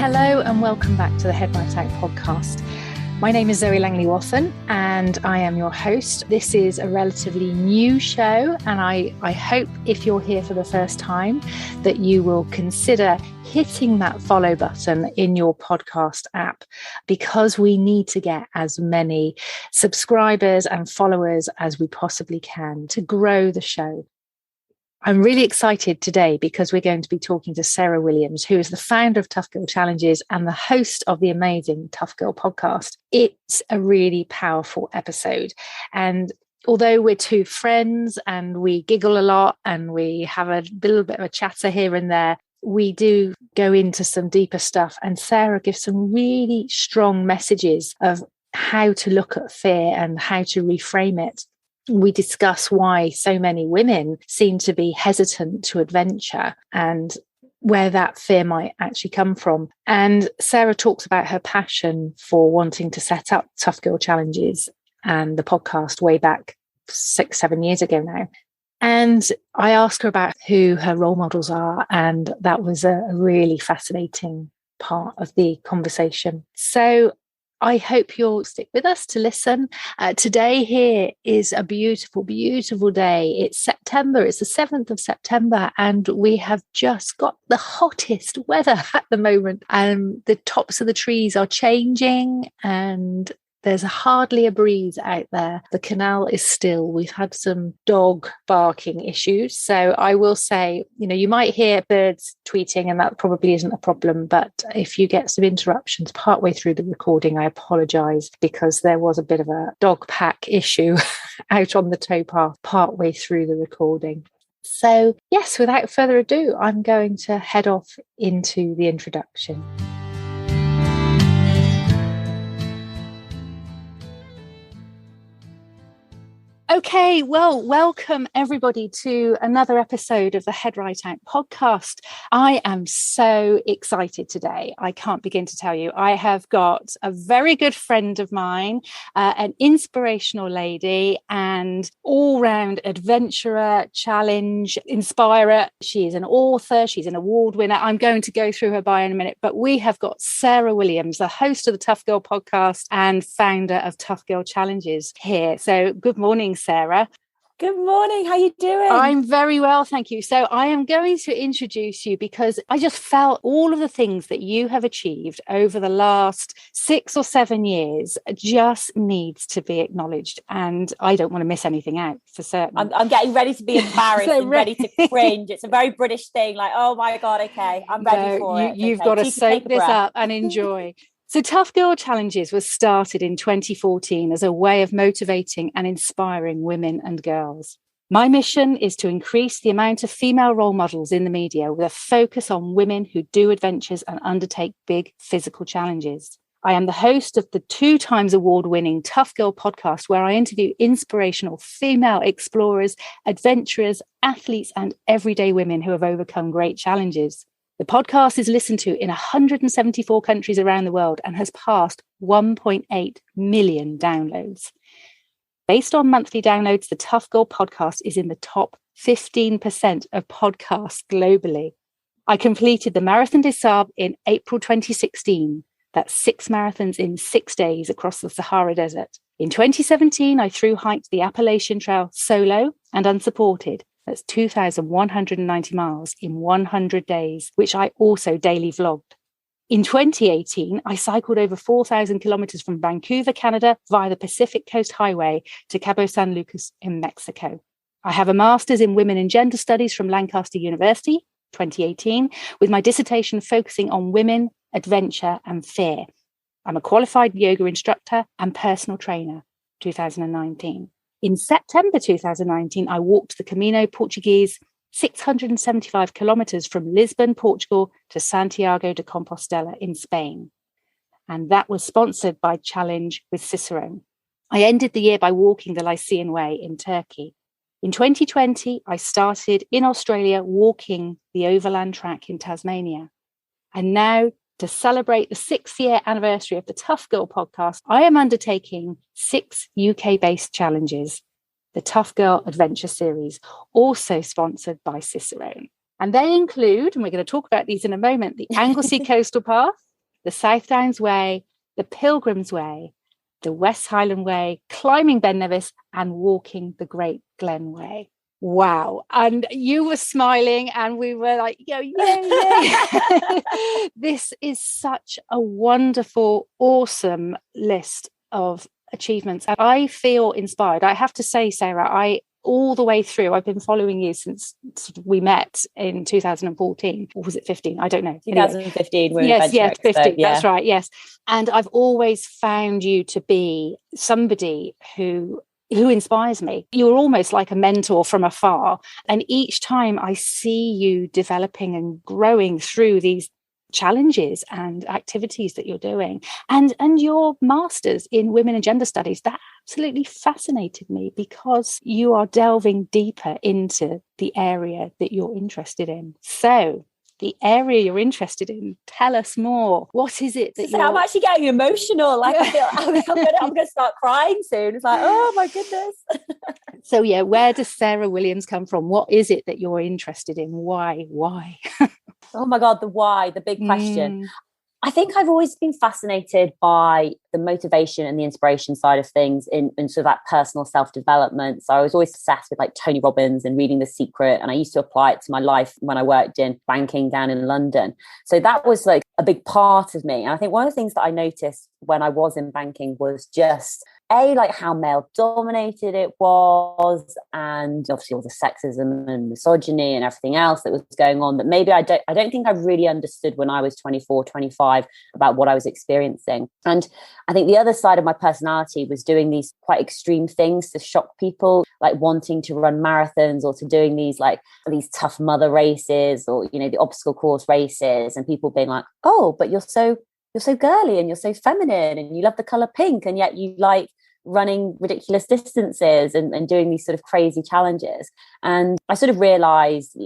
Hello and welcome back to the Head Right Out podcast. My name is Zoe Langley-Wathen and I am your host. This is a relatively new show, and I hope if you're here for the first time that you will consider hitting that follow button in your podcast app, because we need to get as many subscribers and followers as we possibly can to grow the show. I'm really excited today because we're going to be talking to Sarah Williams, who is the founder of Tough Girl Challenges and the host of the amazing Tough Girl podcast. It's a really powerful episode. And although we're two friends and we giggle a lot and we have a little bit of a chatter here and there, we do go into some deeper stuff. And Sarah gives some really strong messages of how to look at fear and how to reframe it. We discuss why so many women seem to be hesitant to adventure and where that fear might actually come from. And Sarah talks about her passion for wanting to set up Tough Girl Challenges and the podcast way back 6-7 years ago now. And I asked her about who her role models are, and that was a really fascinating part of the conversation. So I hope you'll stick with us to listen. Today here is a beautiful, beautiful day. It's September. It's the 7th of September, and we have just got the hottest weather at the moment. The tops of the trees are changing, and there's hardly a breeze out there. The canal is still. We've had some dog barking issues. So I will say, you might hear birds tweeting, and that probably isn't a problem. But if you get some interruptions partway through the recording, I apologise, because there was a bit of a dog pack issue out on the towpath partway through the recording. So yes, without further ado, I'm going to head off into the introduction. Okay, well, welcome everybody to another episode of the Head Right Out podcast. I am so excited today. I can't begin to tell you. I have got a very good friend of mine, an inspirational lady and all-round adventurer, challenge, inspirer. She is an author. She's an award winner. I'm going to go through her bio in a minute, but we have got Sarah Williams, the host of the Tough Girl podcast and founder of Tough Girl Challenges here. So good morning, Sarah. Good morning. How are you doing? I'm very well, thank you. So I am going to introduce you because I just felt all of the things that you have achieved over the last 6 or 7 years just needs to be acknowledged. And I don't want to miss anything out for certain. I'm getting ready to be embarrassed and ready to cringe. It's a very British thing. Like, oh my God, okay, I'm ready for it. You've got to soak this up and enjoy. So Tough Girl Challenges was started in 2014 as a way of motivating and inspiring women and girls. My mission is to increase the amount of female role models in the media with a focus on women who do adventures and undertake big physical challenges. I am the host of the 2 times award-winning Tough Girl podcast, where I interview inspirational female explorers, adventurers, athletes, and everyday women who have overcome great challenges. The podcast is listened to in 174 countries around the world and has passed 1.8 million downloads. Based on monthly downloads, the Tough Girl podcast is in the top 15% of podcasts globally. I completed the Marathon des Sables in April 2016. That's 6 marathons in 6 days across the Sahara Desert. In 2017, I thru-hiked the Appalachian Trail solo and unsupported. That's 2,190 miles in 100 days, which I also daily vlogged. In 2018, I cycled over 4,000 kilometers from Vancouver, Canada, via the Pacific Coast Highway to Cabo San Lucas in Mexico. I have a master's in women and gender studies from Lancaster University, 2018, with my dissertation focusing on women, adventure, and fear. I'm a qualified yoga instructor and personal trainer, 2019. In September 2019, I walked the Camino Portuguese 675 kilometers from Lisbon, Portugal to Santiago de Compostela in Spain. And that was sponsored by Challenge with Cicerone. I ended the year by walking the Lycian Way in Turkey. In 2020, I started in Australia walking the Overland Track in Tasmania. And now, to celebrate the 6th-year anniversary of the Tough Girl podcast, I am undertaking 6 UK-based challenges, the Tough Girl Adventure Series, also sponsored by Cicerone. And they include, and we're going to talk about these in a moment, the Anglesey Coastal Path, the South Downs Way, the Pilgrim's Way, the West Highland Way, climbing Ben Nevis, and walking the Great Glen Way. Wow. And you were smiling and we were like, yay. This is such a wonderful, awesome list of achievements. And I feel inspired. I have to say, Sarah, all the way through, I've been following you since we met in 2014. Or was it 15? I don't know. 2015. Anyway. Yes, 15. Yeah. That's right. Yes. And I've always found you to be somebody who inspires me. You're almost like a mentor from afar. And each time I see you developing and growing through these challenges and activities that you're doing, and your masters in women and gender studies, that absolutely fascinated me, because you are delving deeper into the area that you're interested in. So the area you're interested in, tell us more. What is it that I'm actually getting emotional. Like, I feel I'm gonna start crying soon. It's like, oh my goodness. So yeah, where does Sarah Williams come from? What is it that you're interested in? Why? Oh my God, the why, the big question. I think I've always been fascinated by the motivation and the inspiration side of things in sort of that personal self-development. So I was always obsessed with like Tony Robbins and reading The Secret. And I used to apply it to my life when I worked in banking down in London. So that was like a big part of me. And I think one of the things that I noticed when I was in banking was just like how male dominated it was, and obviously all the sexism and misogyny and everything else that was going on that maybe I don't think I really understood when I was 24, 25 about what I was experiencing. And I think the other side of my personality was doing these quite extreme things to shock people, like wanting to run marathons or to doing these tough mother races, or the obstacle course races, and people being like, oh, but you're so girly and you're so feminine and you love the color pink, and yet you like running ridiculous distances and doing these sort of crazy challenges. And I sort of realized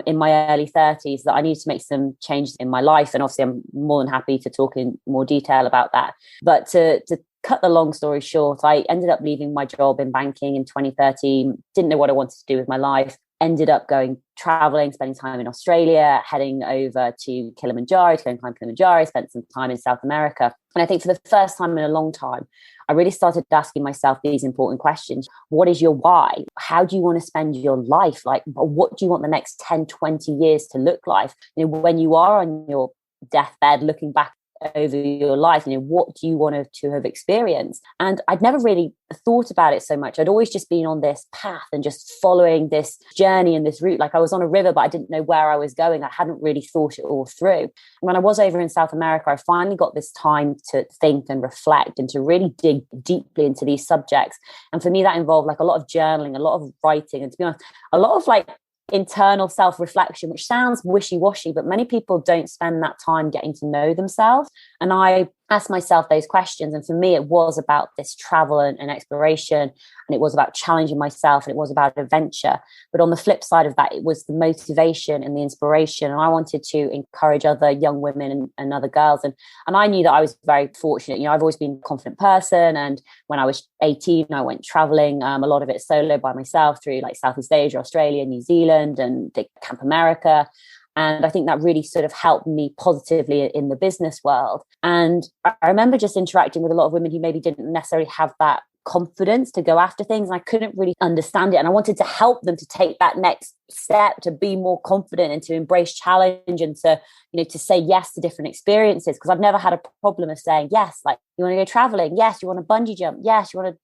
in my early 30s that I needed to make some changes in my life. And obviously I'm more than happy to talk in more detail about that. But to cut the long story short, I ended up leaving my job in banking in 2013, didn't know what I wanted to do with my life, ended up going traveling, spending time in Australia, heading over to Kilimanjaro to go and climb Kilimanjaro, spent some time in South America. And I think for the first time in a long time, I really started asking myself these important questions. What is your why? How do you want to spend your life? Like, what do you want the next 10, 20 years to look like? When you are on your deathbed, looking back over your life, what do you want to have experienced? And I'd never really thought about it so much. I'd always just been on this path and just following this journey and this route. Like I was on a river, but I didn't know where I was going. I hadn't really thought it all through. And when I was over in South America, I finally got this time to think and reflect and to really dig deeply into these subjects. And for me, that involved like a lot of journaling, a lot of writing, and to be honest, a lot of like internal self-reflection, which sounds wishy-washy, but many people don't spend that time getting to know themselves. And I asked myself those questions. And for me, it was about this travel and exploration, and it was about challenging myself, and it was about adventure. But on the flip side of that, it was the motivation and the inspiration. And I wanted to encourage other young women and other girls. And I knew that I was very fortunate. I've always been a confident person. And when I was 18, I went traveling, a lot of it solo by myself through like Southeast Asia, Australia, New Zealand, and Camp America. And I think that really sort of helped me positively in the business world. And I remember just interacting with a lot of women who maybe didn't necessarily have that confidence to go after things. And I couldn't really understand it. And I wanted to help them to take that next step, to be more confident and to embrace challenge, and to, to say yes to different experiences. Because I've never had a problem of saying yes. Like, you want to go traveling? Yes. You want to bungee jump? Yes. You want to,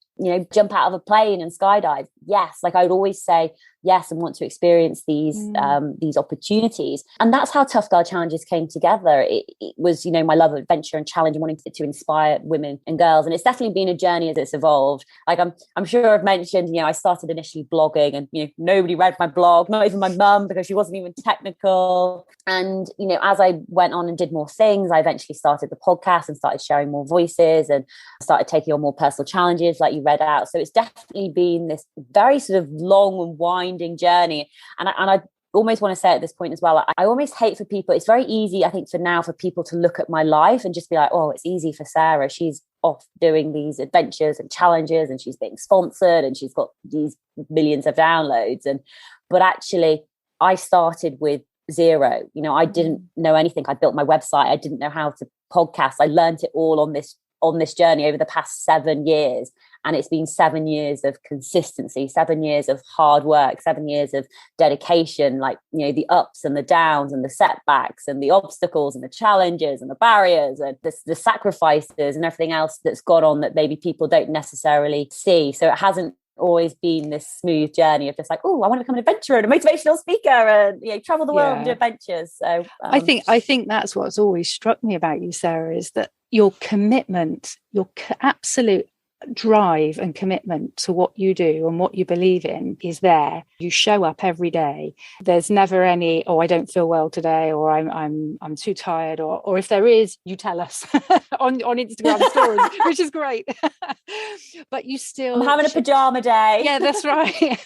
jump out of a plane and skydive? Yes. Like I would always say yes and want to experience these opportunities. And that's how Tough Girl Challenges came together. It was, my love of adventure and challenge and wanting to inspire women and girls. And it's definitely been a journey as it's evolved. Like I'm sure I've mentioned, I started initially blogging, and nobody read my blog, not even my mum, because she wasn't even technical. And as I went on and did more things, I eventually started the podcast and started sharing more voices and started taking on more personal challenges like you read out. So it's definitely been this very sort of long and winding journey. And I almost want to say at this point as well, I almost hate for people. It's very easy, I think, for now for people to look at my life and just be like, oh, it's easy for Sarah. She's off doing these adventures and challenges, and she's being sponsored, and she's got these millions of downloads. But actually, I started with zero. You know, I didn't know anything. I built my website. I didn't know how to podcast. I learned it all on this journey over the past 7 years. And it's been 7 years of consistency, 7 years of hard work, 7 years of dedication, like, you know, the ups and the downs and the setbacks and the obstacles and the challenges and the barriers and the sacrifices and everything else that's gone on that maybe people don't necessarily see. So it hasn't always been this smooth journey of just like, oh, I want to become an adventurer and a motivational speaker and, you know, travel the world and do adventures. So I think that's what's always struck me about you, Sarah, is that your commitment, your absolute drive and commitment to what you do and what you believe in is there. You show up every day. There's never any, oh, I don't feel well today, or I'm too tired, or if there is, you tell us on Instagram stories, which is great. But you still, I'm having a pajama day. Yeah, that's right.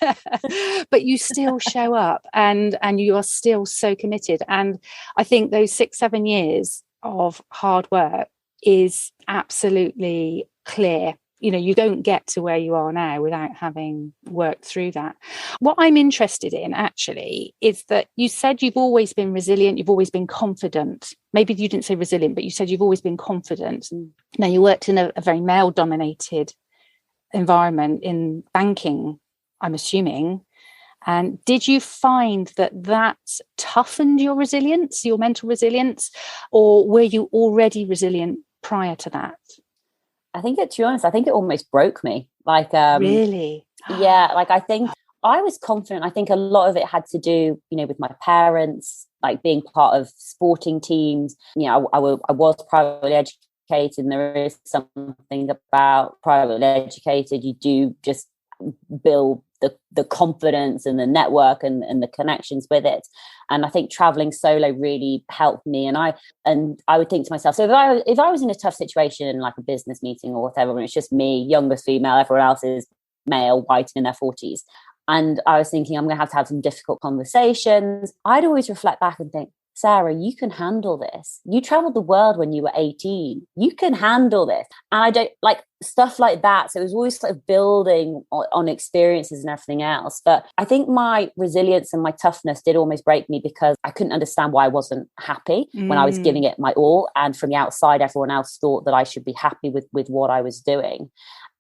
But you still show up and you are still so committed. And I think those 6-7 years of hard work is absolutely clear. You know, you don't get to where you are now without having worked through that. What I'm interested in actually is that you said you've always been resilient, you've always been confident. Maybe you didn't say resilient, but you said you've always been confident. Now, you worked in a very male-dominated environment in banking, I'm assuming. And did you find that toughened your resilience, your mental resilience, or were you already resilient prior to that? I think to be honest, I think it almost broke me. Like, really? Yeah. Like, I think I was confident. I think a lot of it had to do, you know, with my parents, like being part of sporting teams. You know, I was privately educated, and there is something about privately educated. You do just build the confidence and the network and the connections with it. And I think traveling solo really helped me. And I would think to myself, so if I was in a tough situation in like a business meeting or whatever, when it's just me, youngest female, everyone else is male, white, in their 40s, and I was thinking I'm going to have some difficult conversations, I'd always reflect back and think, Sarah, you can handle this. You traveled the world when you were 18. You can handle this. And I don't like stuff like that. So it was always sort of building on experiences and everything else. But I think my resilience and my toughness did almost break me because I couldn't understand why I wasn't happy when I was giving it my all. And from the outside, everyone else thought that I should be happy with what I was doing.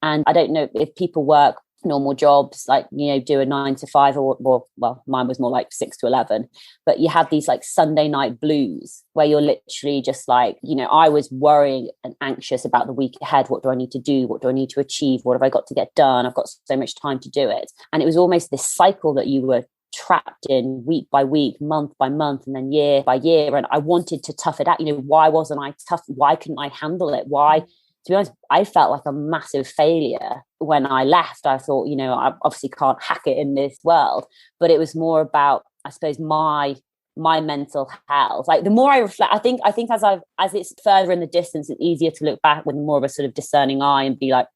And I don't know if people work normal jobs, like, you know, do a 9 to 5 or well, mine was more like 6 to 11, but you have these like Sunday night blues where you're literally just like, you know, I was worrying and anxious about the week ahead. What do I need to do? What do I need to achieve? What have I got to get done? I've got so much time to do it. And it was almost this cycle that you were trapped in week by week, month by month, and then year by year. And I wanted to tough it out. You know, why wasn't I tough? Why couldn't I handle it? Why? To be honest, I felt like a massive failure when I left. I thought, you know, I obviously can't hack it in this world, but it was more about, I suppose, my mental health. Like the more I reflect, I think as it's further in the distance, it's easier to look back with more of a sort of discerning eye and be like,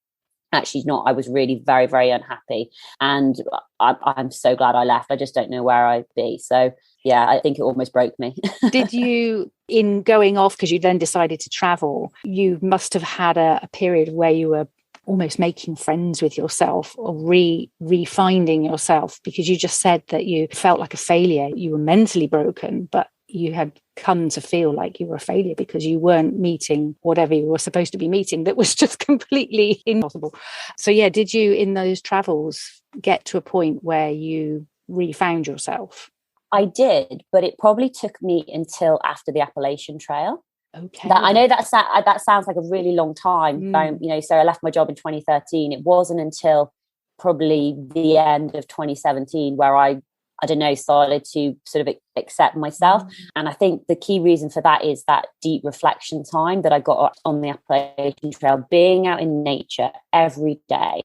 actually not, I was really very, very unhappy. And I'm so glad I left. I just don't know where I'd be. So yeah, I think it almost broke me. Did you, in going off, because you then decided to travel, you must have had a period where you were almost making friends with yourself or refinding yourself, because you just said that you felt like a failure. You were mentally broken, but you had come to feel like you were a failure because you weren't meeting whatever you were supposed to be meeting. That was just completely impossible. So yeah, did you in those travels get to a point where you refound yourself? I did, but it probably took me until after the Appalachian Trail. Okay. I know that sounds like a really long time. You know, so I left my job in 2013. It wasn't until probably the end of 2017 where I don't know, started to sort of accept myself. And I think the key reason for that is that deep reflection time that I got on the Appalachian Trail, being out in nature every day,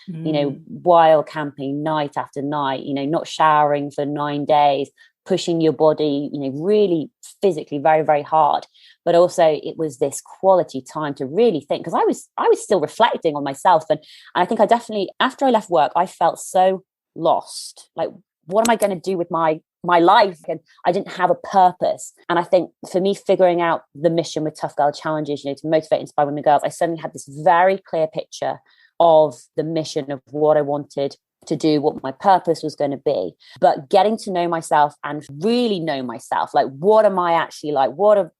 you know, while camping night after night, you know, not showering for 9 days, pushing your body, you know, really physically very, very hard. But also it was this quality time to really think, because I was still reflecting on myself. And I think I definitely, after I left work, I felt so lost. Like, what am I going to do with my life? And I didn't have a purpose. And I think for me, figuring out the mission with Tough Girl Challenges, you know, to motivate, inspire women and girls, I suddenly had this very clear picture of the mission of what I wanted to do, what my purpose was going to be. But getting to know myself and really know myself, like, what am I actually like? What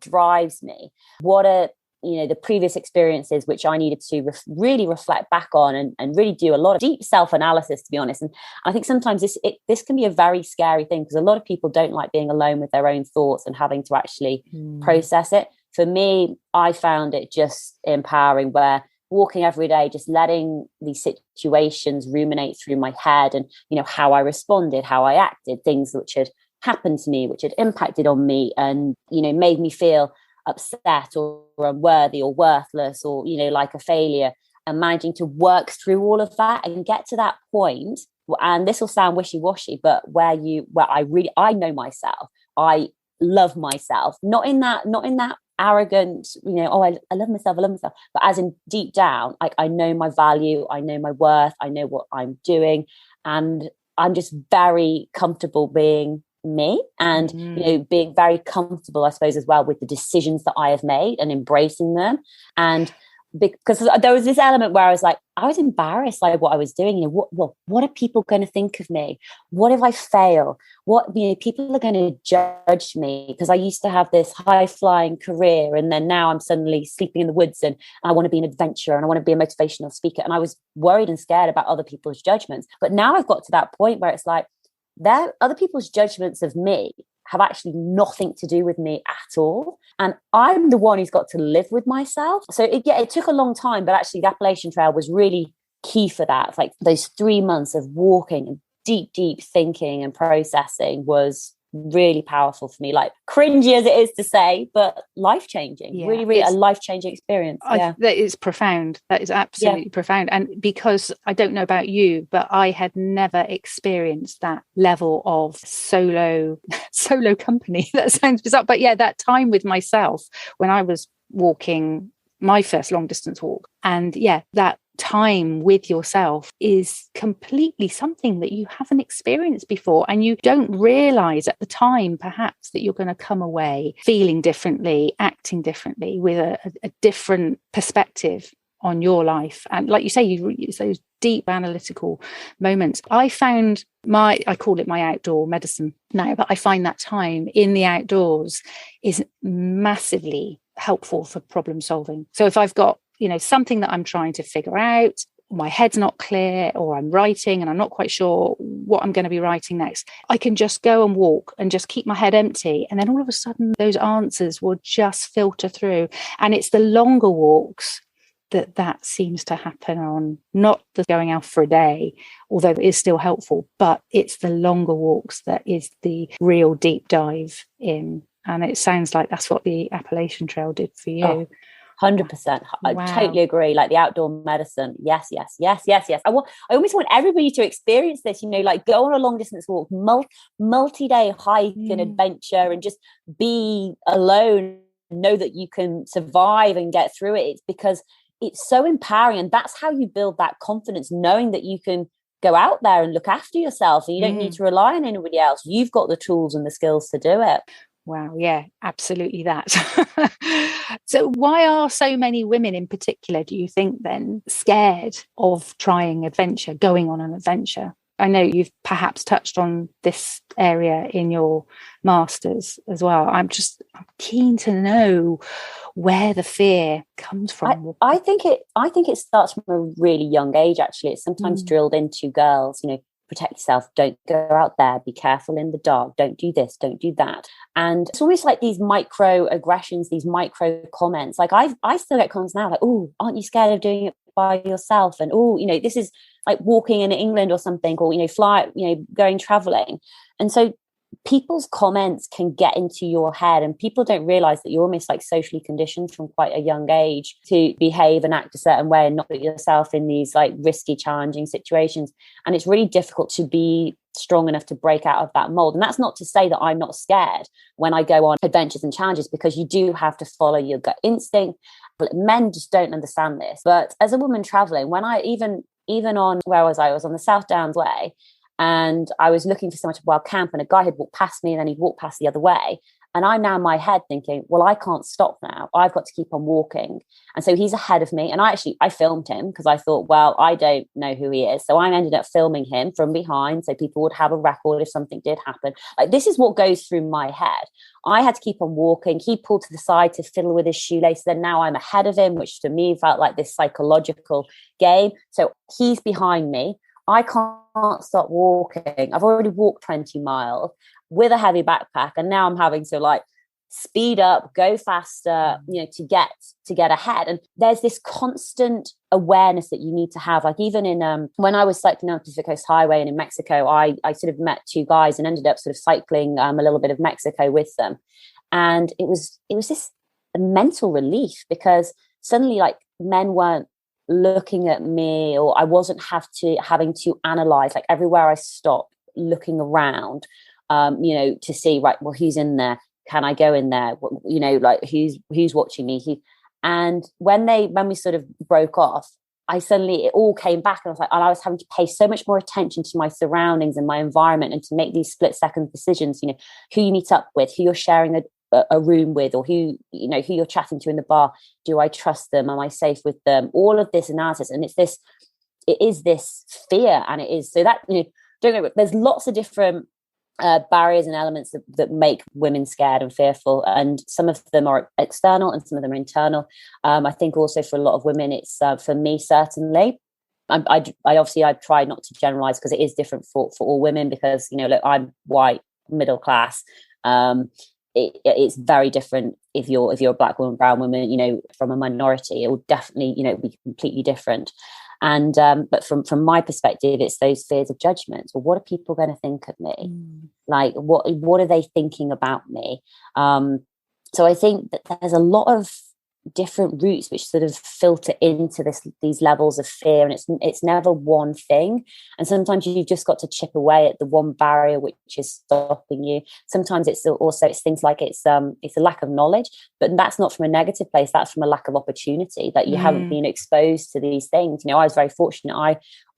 drives me? What are, the previous experiences which I needed to really reflect back on and really do a lot of deep self-analysis, to be honest. And I think sometimes this can be a very scary thing, because a lot of people don't like being alone with their own thoughts and having to actually process it. For me, I found it just empowering, where walking every day, just letting these situations ruminate through my head, and, how I responded, how I acted, things which had happened to me, which had impacted on me and, made me feel upset or unworthy or worthless or, like a failure, and managing to work through all of that and get to that point. And this will sound wishy-washy, but where I know myself, I love myself, not in that arrogant, I love myself, but as in deep down, like, I know my value, I know my worth, I know what I'm doing, and I'm just very comfortable being me, and being very comfortable, I suppose, as well, with the decisions that I have made and embracing them. And because there was this element where I was embarrassed by what I was doing. What are people going to think of me? What if I fail? What, people are going to judge me, because I used to have this high flying career, and then now I'm suddenly sleeping in the woods, and I want to be an adventurer, and I want to be a motivational speaker. And I was worried and scared about other people's judgments. But now I've got to that point where it's like, other people's judgments of me have actually nothing to do with me at all. And I'm the one who's got to live with myself. So it took a long time, but actually the Appalachian Trail was really key for that. It's like those 3 months of walking and deep thinking and processing was really powerful for me, like, cringy as it is to say, but life-changing. Really a life-changing experience. That is profound. That is absolutely profound. And because I don't know about you, but I had never experienced that level of solo company. That sounds bizarre, but that time with myself when I was walking my first long distance walk, and that time with yourself is completely something that you haven't experienced before, and you don't realize at the time perhaps that you're going to come away feeling differently, acting differently, with a different perspective on your life. And like you say, it's those deep analytical moments. I found I call it my outdoor medicine now, but I find that time in the outdoors is massively helpful for problem solving. So if I've got something that I'm trying to figure out, my head's not clear, or I'm writing and I'm not quite sure what I'm going to be writing next, I can just go and walk and just keep my head empty. And then all of a sudden those answers will just filter through. And it's the longer walks that seems to happen on, not the going out for a day, although it is still helpful, but it's the longer walks that is the real deep dive in. And it sounds like that's what the Appalachian Trail did for you. 100%. I totally agree. Like the outdoor medicine. Yes. I almost want everybody to experience this, like go on a long distance walk, multi-day hike and adventure, and just be alone, know that you can survive and get through it. It's because it's so empowering. And that's how you build that confidence, knowing that you can go out there and look after yourself, and you don't need to rely on anybody else. You've got the tools and the skills to do it. Wow. Yeah, absolutely that. So why are so many women in particular, do you think, then scared of trying adventure, going on an adventure? I know you've perhaps touched on this area in your master's as well. I'm keen to know where the fear comes from. I think it starts from a really young age, actually. It's sometimes drilled into girls, protect yourself, don't go out there, be careful in the dark, don't do this, don't do that. And it's almost like these micro aggressions, these micro comments. Like I still get comments now like, oh, aren't you scared of doing it by yourself? And oh, this is like walking in England or something, or going traveling. And so people's comments can get into your head, and people don't realize that you're almost like socially conditioned from quite a young age to behave and act a certain way and not put yourself in these like risky, challenging situations. And it's really difficult to be strong enough to break out of that mold. And that's not to say that I'm not scared when I go on adventures and challenges, because you do have to follow your gut instinct. But men just don't understand this. But as a woman traveling, when I even on, where was I? I was on the South Downs Way, and I was looking for somewhere to wild camp, and a guy had walked past me, and then he'd walked past the other way. And I'm now in my head thinking, well, I can't stop now. I've got to keep on walking. And so he's ahead of me. And I filmed him because I thought, well, I don't know who he is. So I ended up filming him from behind so people would have a record if something did happen. Like, this is what goes through my head. I had to keep on walking. He pulled to the side to fiddle with his shoelace. Then now I'm ahead of him, which to me felt like this psychological game. So he's behind me. I can't stop walking. I've already walked 20 miles with a heavy backpack. And now I'm having to like speed up, go faster, to get ahead. And there's this constant awareness that you need to have. Like, even in when I was cycling on the Pacific Coast Highway and in Mexico, I sort of met two guys and ended up sort of cycling a little bit of Mexico with them. And it was this mental relief, because suddenly, like, men weren't looking at me, or I wasn't having to analyze, like, everywhere I stopped, looking around, to see, right, well, who's in there? Can I go in there? Like, who's watching me? And when we sort of broke off, it all came back, and I was having to pay so much more attention to my surroundings and my environment, and to make these split-second decisions, who you meet up with, who you're sharing a room with, or who you're chatting to in the bar. Do I trust them? Am I safe with them? All of this analysis. And it is this fear. And it is, so that, don't get, there's lots of different barriers and elements that make women scared and fearful. And some of them are external and some of them are internal. I think also for a lot of women, it's for me, certainly, I obviously try not to generalize, because it is different for all women, because, look, I'm white, middle class. It's very different if you're a black woman, brown woman, from a minority. It will definitely, be completely different. And but from my perspective, it's those fears of judgment. Well, what are people going to think of me? Like, what are they thinking about me? So I think that there's a lot of different routes which sort of filter into these levels of fear, and it's never one thing. And sometimes you've just got to chip away at the one barrier which is stopping you. Sometimes it's things like it's a lack of knowledge, but that's not from a negative place. That's from a lack of opportunity, that you haven't been exposed to these things. I was very fortunate.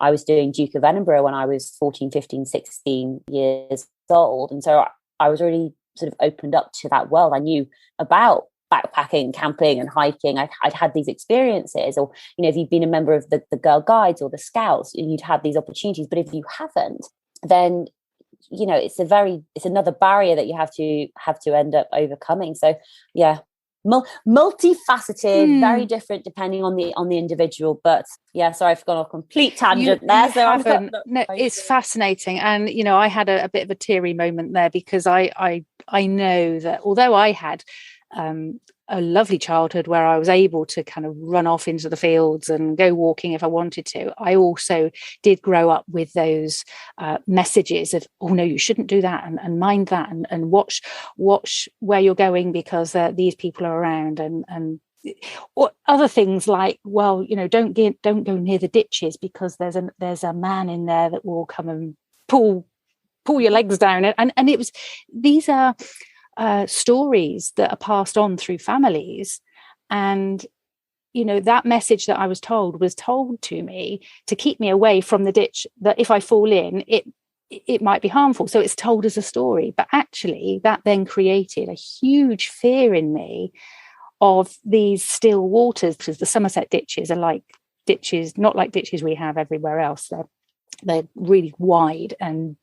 I was doing Duke of Edinburgh when I was 14, 15, 16 years old, and so I was already sort of opened up to that world. I knew about backpacking, camping and hiking. I'd had these experiences, or if you've been a member of the Girl Guides or the Scouts, you'd had these opportunities. But if you haven't, then it's another barrier that you have to end up overcoming. So yeah, multifaceted, very different depending on the individual. But yeah, sorry, I've gone on a complete tangent there. So no, it's fascinating. And I had a bit of a teary moment there, because I know that although I had a lovely childhood where I was able to kind of run off into the fields and go walking if I wanted to, I also did grow up with those messages of, oh no, you shouldn't do that, and mind that, and watch where you're going, because these people are around, and or other things like, well, don't go near the ditches, because there's a man in there that will come and pull your legs down, and it was, these are stories that are passed on through families. And that message that I was told to me to keep me away from the ditch, that if I fall in it might be harmful. So it's told as a story, but actually that then created a huge fear in me of these still waters, because the Somerset ditches are like ditches, not like ditches we have everywhere else. They're really wide and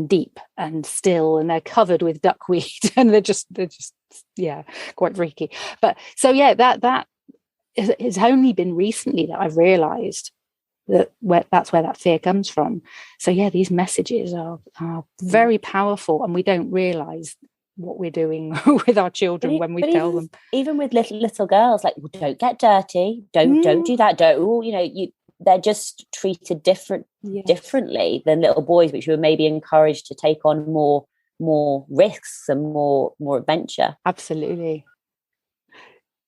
deep and still, and they're covered with duckweed, and they're just quite freaky. But so yeah, that has only been recently that I've realized that's where that fear comes from. So yeah, these messages are very powerful, and we don't realize what we're doing with our children when we tell them. Even with little girls, like, well, don't get dirty, don't do that, they're just treated differently than little boys, which were maybe encouraged to take on more risks and more adventure. Absolutely.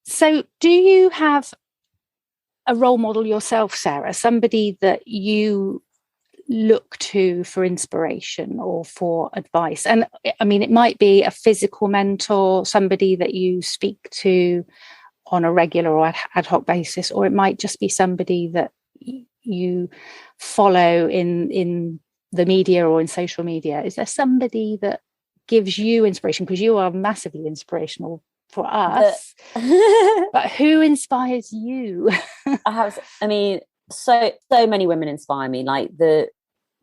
So do you have a role model yourself, Sarah, somebody that you look to for inspiration or for advice? And I mean, it might be a physical mentor, somebody that you speak to on a regular or ad hoc basis, or it might just be somebody that you follow in the media or in social media. Is there somebody that gives you inspiration? Because you are massively inspirational for us. But who inspires you? I mean, so many women inspire me. Like the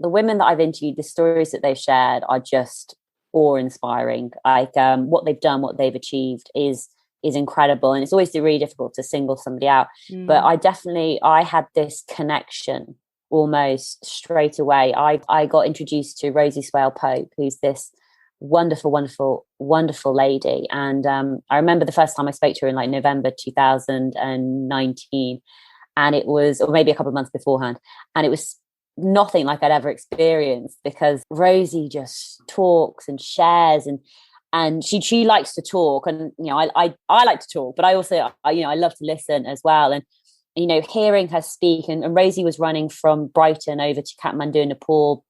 women that I've interviewed, the stories that they've shared are just awe-inspiring. Like what they've done, what they've achieved is incredible, and it's always really difficult to single somebody out. But I had this connection almost straight away. I got introduced to Rosie Swale-Pope, who's this wonderful lady, and I remember the first time I spoke to her in like November 2019, and it was, or maybe a couple of months beforehand, and it was nothing like I'd ever experienced, because Rosie just talks and shares, and she likes to talk, and I like to talk, but I also I love to listen as well. And hearing her speak, and Rosie was running from Brighton over to Kathmandu in Nepal.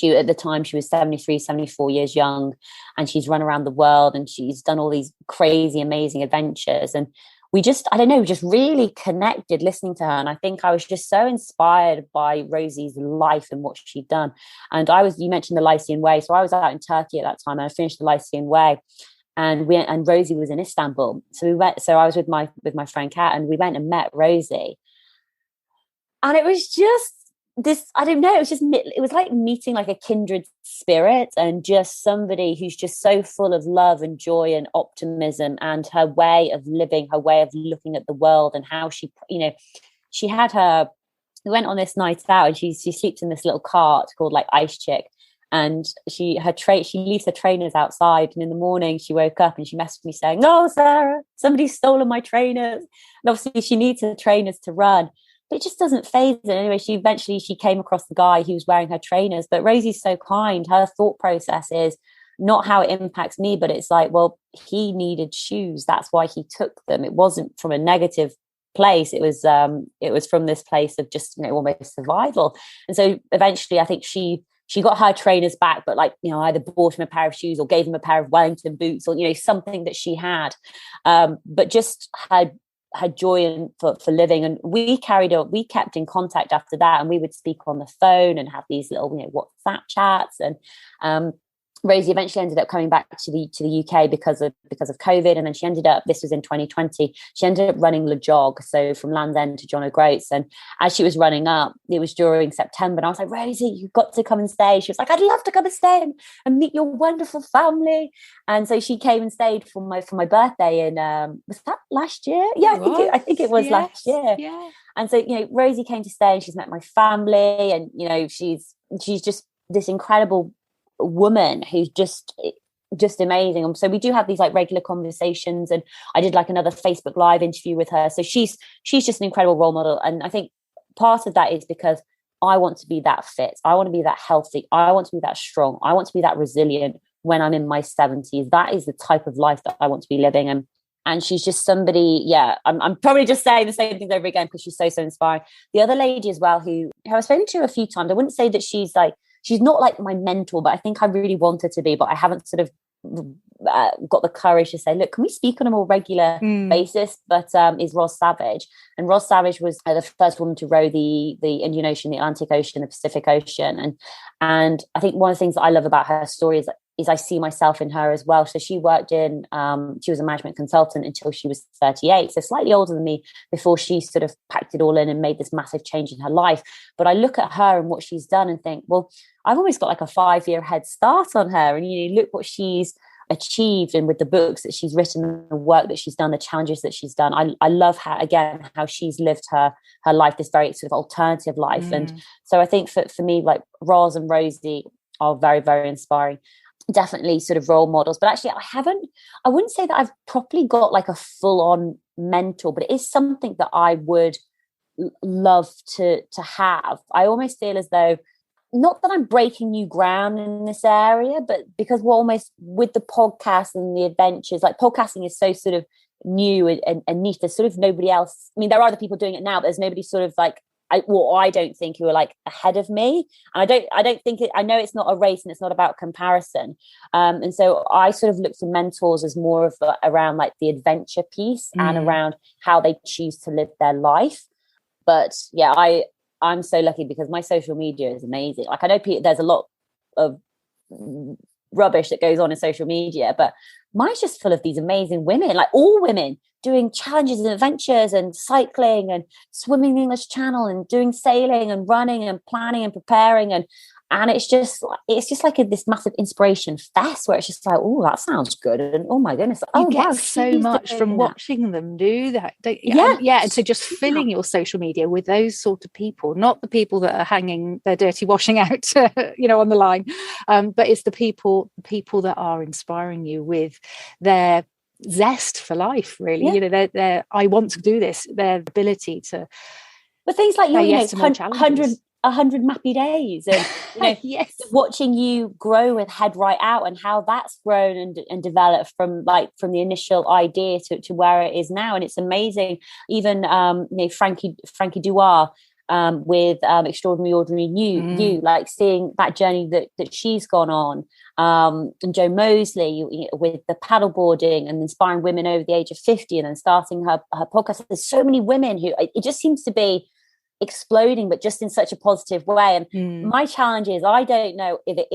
At the time she was 73, 74 years young, and she's run around the world, and she's done all these crazy, amazing adventures. And we just really connected listening to her. And I think I was just so inspired by Rosie's life and what she'd done. And you mentioned the Lycian Way. So I was out in Turkey at that time, and I finished the Lycian Way, and Rosie was in Istanbul. So I was with my friend Kat, and we went and met Rosie. And it was just this, I don't know, it was like meeting like a kindred spirit, and just somebody who's just so full of love and joy and optimism, and her way of living, her way of looking at the world, and how she had we went on this night out, and she sleeps in this little cart called like Ice Chick, and she leaves her trainers outside, and in the morning she woke up and she messaged me saying, "Oh, Sarah, somebody's stolen my trainers." And obviously she needs her trainers to run, but it just doesn't faze her. Anyway, she came across the guy who was wearing her trainers. But Rosie's so kind. Her thought process is not how it impacts me, but it's like, well, he needed shoes, that's why he took them. It wasn't from a negative place. It was from this place of just almost survival. And so eventually I think she got her trainers back, but either bought him a pair of shoes or gave him a pair of Wellington boots, or something that she had, but just her joy for living. And we kept in contact after that, and we would speak on the phone and have these little WhatsApp chats. And Rosie eventually ended up coming back to the UK because of COVID, and then she ended up, this was in 2020, she ended up running Le Jog, so from Land's End to John O'Groats. And as she was running up, it was during September, and I was like, "Rosie, you've got to come and stay." She was like, "I'd love to come and stay and meet your wonderful family." And so she came and stayed for my birthday in was that last year? Yeah, I think it was last year. Yeah. And so Rosie came to stay, and she's met my family, and she's just this incredible woman who's just amazing. So we do have these like regular conversations, and I did like another Facebook Live interview with her. So she's just an incredible role model, and I think part of that is because I want to be that fit, I want to be that healthy, I want to be that strong, I want to be that resilient when I'm in my 70s. That is the type of life that I want to be living. And she's just somebody, I'm probably just saying the same things over again because she's so inspiring. The other lady as well, who I've spoken to a few times, I wouldn't say that she's not like my mentor, but I think I really want her to be, but I haven't sort of got the courage to say, look, can we speak on a more regular basis? But is Ros Savage. And Ros Savage was the first woman to row the Indian Ocean, the Atlantic Ocean, the Pacific Ocean. And I think one of the things that I love about her story is I see myself in her as well. So she worked in, she was a management consultant until she was 38, so slightly older than me, before she sort of packed it all in and made this massive change in her life. But I look at her and what she's done and think, well, I've almost got like a 5-year head start on her. And look what she's achieved, and with the books that she's written, the work that she's done, the challenges that she's done. I love how she's lived her life, this very sort of alternative life. And so I think for me, like Roz and Rosie are very, very inspiring. Definitely sort of role models, but actually I wouldn't say that I've properly got like a full-on mentor, but it is something that I would love to have. I almost feel as though, not that I'm breaking new ground in this area, but because we're almost with the podcast and the adventures, like podcasting is so sort of new and niche. There's sort of nobody else. I mean, there are other people doing it now, but there's nobody sort of like, I don't think, who are like ahead of me. And I don't think I know it's not a race and it's not about comparison. And so I sort of look for mentors as more of around like the adventure piece and around how they choose to live their life. But yeah, I'm so lucky because my social media is amazing. Like I know there's a lot of rubbish that goes on in social media, but mine's just full of these amazing women, like all women doing challenges and adventures and cycling and swimming the English Channel and doing sailing and running and planning and preparing, and it's just like this massive inspiration fest where it's just like, oh, that sounds good, and oh my goodness, you get so much from watching them do that. And so just filling your social media with those sort of people, not the people that are hanging their dirty washing out on the line, but it's the people that are inspiring you with their zest for life, really. Their I want to do this, their ability to, but things like 100 mappy days, and yes, watching you grow with Head Right Out and how that's grown and developed from the initial idea to where it is now. And it's amazing. Even Frankie Duar with Extraordinary Ordinary You, like seeing that journey that she's gone on, and Jo Mosley with the paddleboarding and inspiring women over the age of 50 and then starting her podcast. There's so many women who it just seems to be exploding, but just in such a positive way. And my challenge is, I don't know if it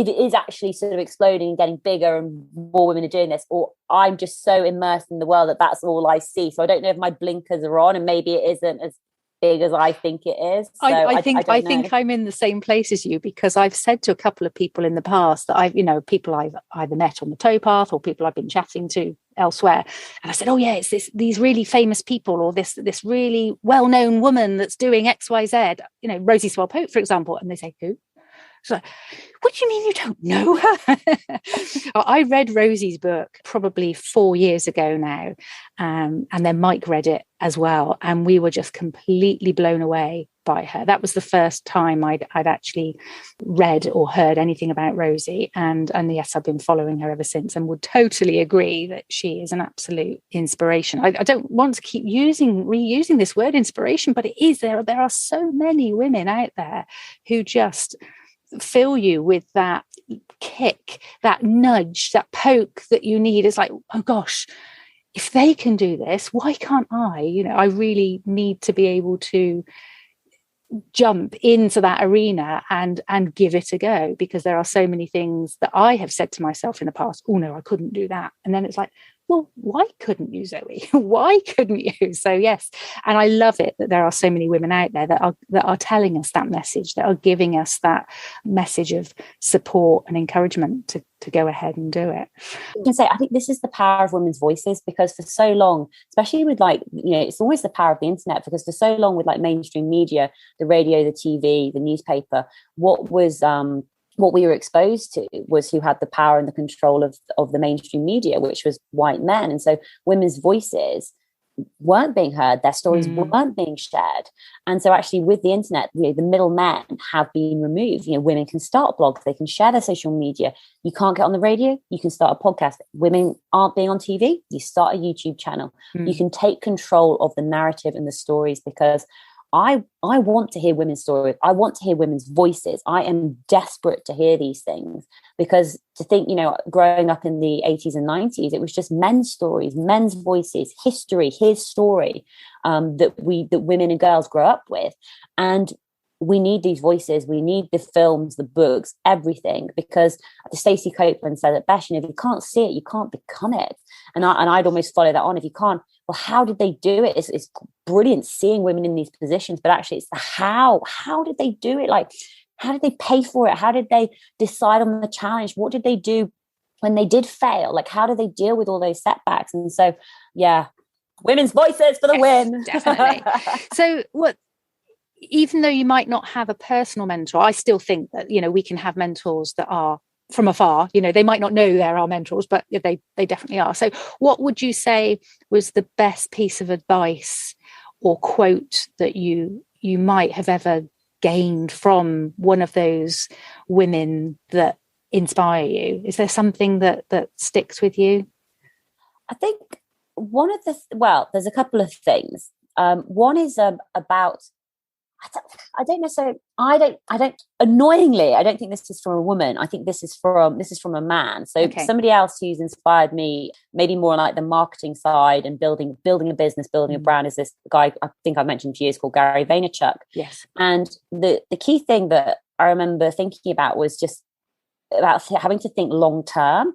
is actually sort of exploding and getting bigger and more women are doing this, or I'm just so immersed in the world that that's all I see. So I don't know if my blinkers are on and maybe it isn't as big as I think it is. So I think I'm in the same place as you, because I've said to a couple of people in the past that people I've either met on the towpath or people I've been chatting to elsewhere, and I said, oh yeah, it's these really famous people, or this really well-known woman that's doing XYZ, Rosie Swell-Pope, for example, and they say, who? So, what do you mean you don't know her? I read Rosie's book probably 4 years ago now, and then Mike read it as well, and we were just completely blown away by her. That was the first time I'd actually read or heard anything about Rosie, and yes, I've been following her ever since, and would totally agree that she is an absolute inspiration. I don't want to keep reusing this word inspiration, but it is there are so many women out there who just fill you with that kick, that nudge, that poke that you need. It's like, oh gosh, if they can do this, why can't I? I really need to be able to jump into that arena and give it a go, because there are so many things that I have said to myself in the past, oh no, I couldn't do that. And then it's like, well, why couldn't you, Zoe? Why couldn't you? So yes, and I love it that there are so many women out there that are telling us that message, that are giving us that message of support and encouragement to go ahead and do it. I can say, I think this is the power of women's voices, because for so long, especially with it's always the power of the internet, because for so long with mainstream media, the radio, the TV, the newspaper, what we were exposed to was who had the power and the control of the mainstream media, which was white men. And so women's voices weren't being heard, their stories weren't being shared. And so actually with the internet, the middlemen have been removed. Women can start blogs, they can share their social media. You can't get on the radio, you can start a podcast. Women aren't being on TV, you start a YouTube channel. You can take control of the narrative and the stories, because I want to hear women's stories. I want to hear women's voices. I am desperate to hear these things, because to think, growing up in the 80s and 90s, it was just men's stories, men's voices, history, his story, that women and girls grow up with. And we need these voices. We need the films, the books, everything, because Stacey Copeland said it best, if you can't see it, you can't become it. And I'd almost follow that on. If you can't, well, how did they do it? It's brilliant seeing women in these positions, but actually it's the how. How did they do it? How did they pay for it? How did they decide on the challenge? What did they do when they did fail? How did they deal with all those setbacks? And so, yeah, women's voices for the win. Definitely. So even though you might not have a personal mentor, I still think that, we can have mentors that are from afar. They might not know they're our mentors, but they definitely are. So what would you say was the best piece of advice or quote that you might have ever gained from one of those women that inspire you? Is there something that sticks with you? I think one of there's a couple of things. One is about, I don't necessarily, annoyingly, I don't think this is from a woman. I think this is from a man. So somebody else who's inspired me, maybe more like the marketing side and building a business, building a brand, is this guy I think I mentioned to you, is called Gary Vaynerchuk. Yes. And the key thing that I remember thinking about was just having to think long term.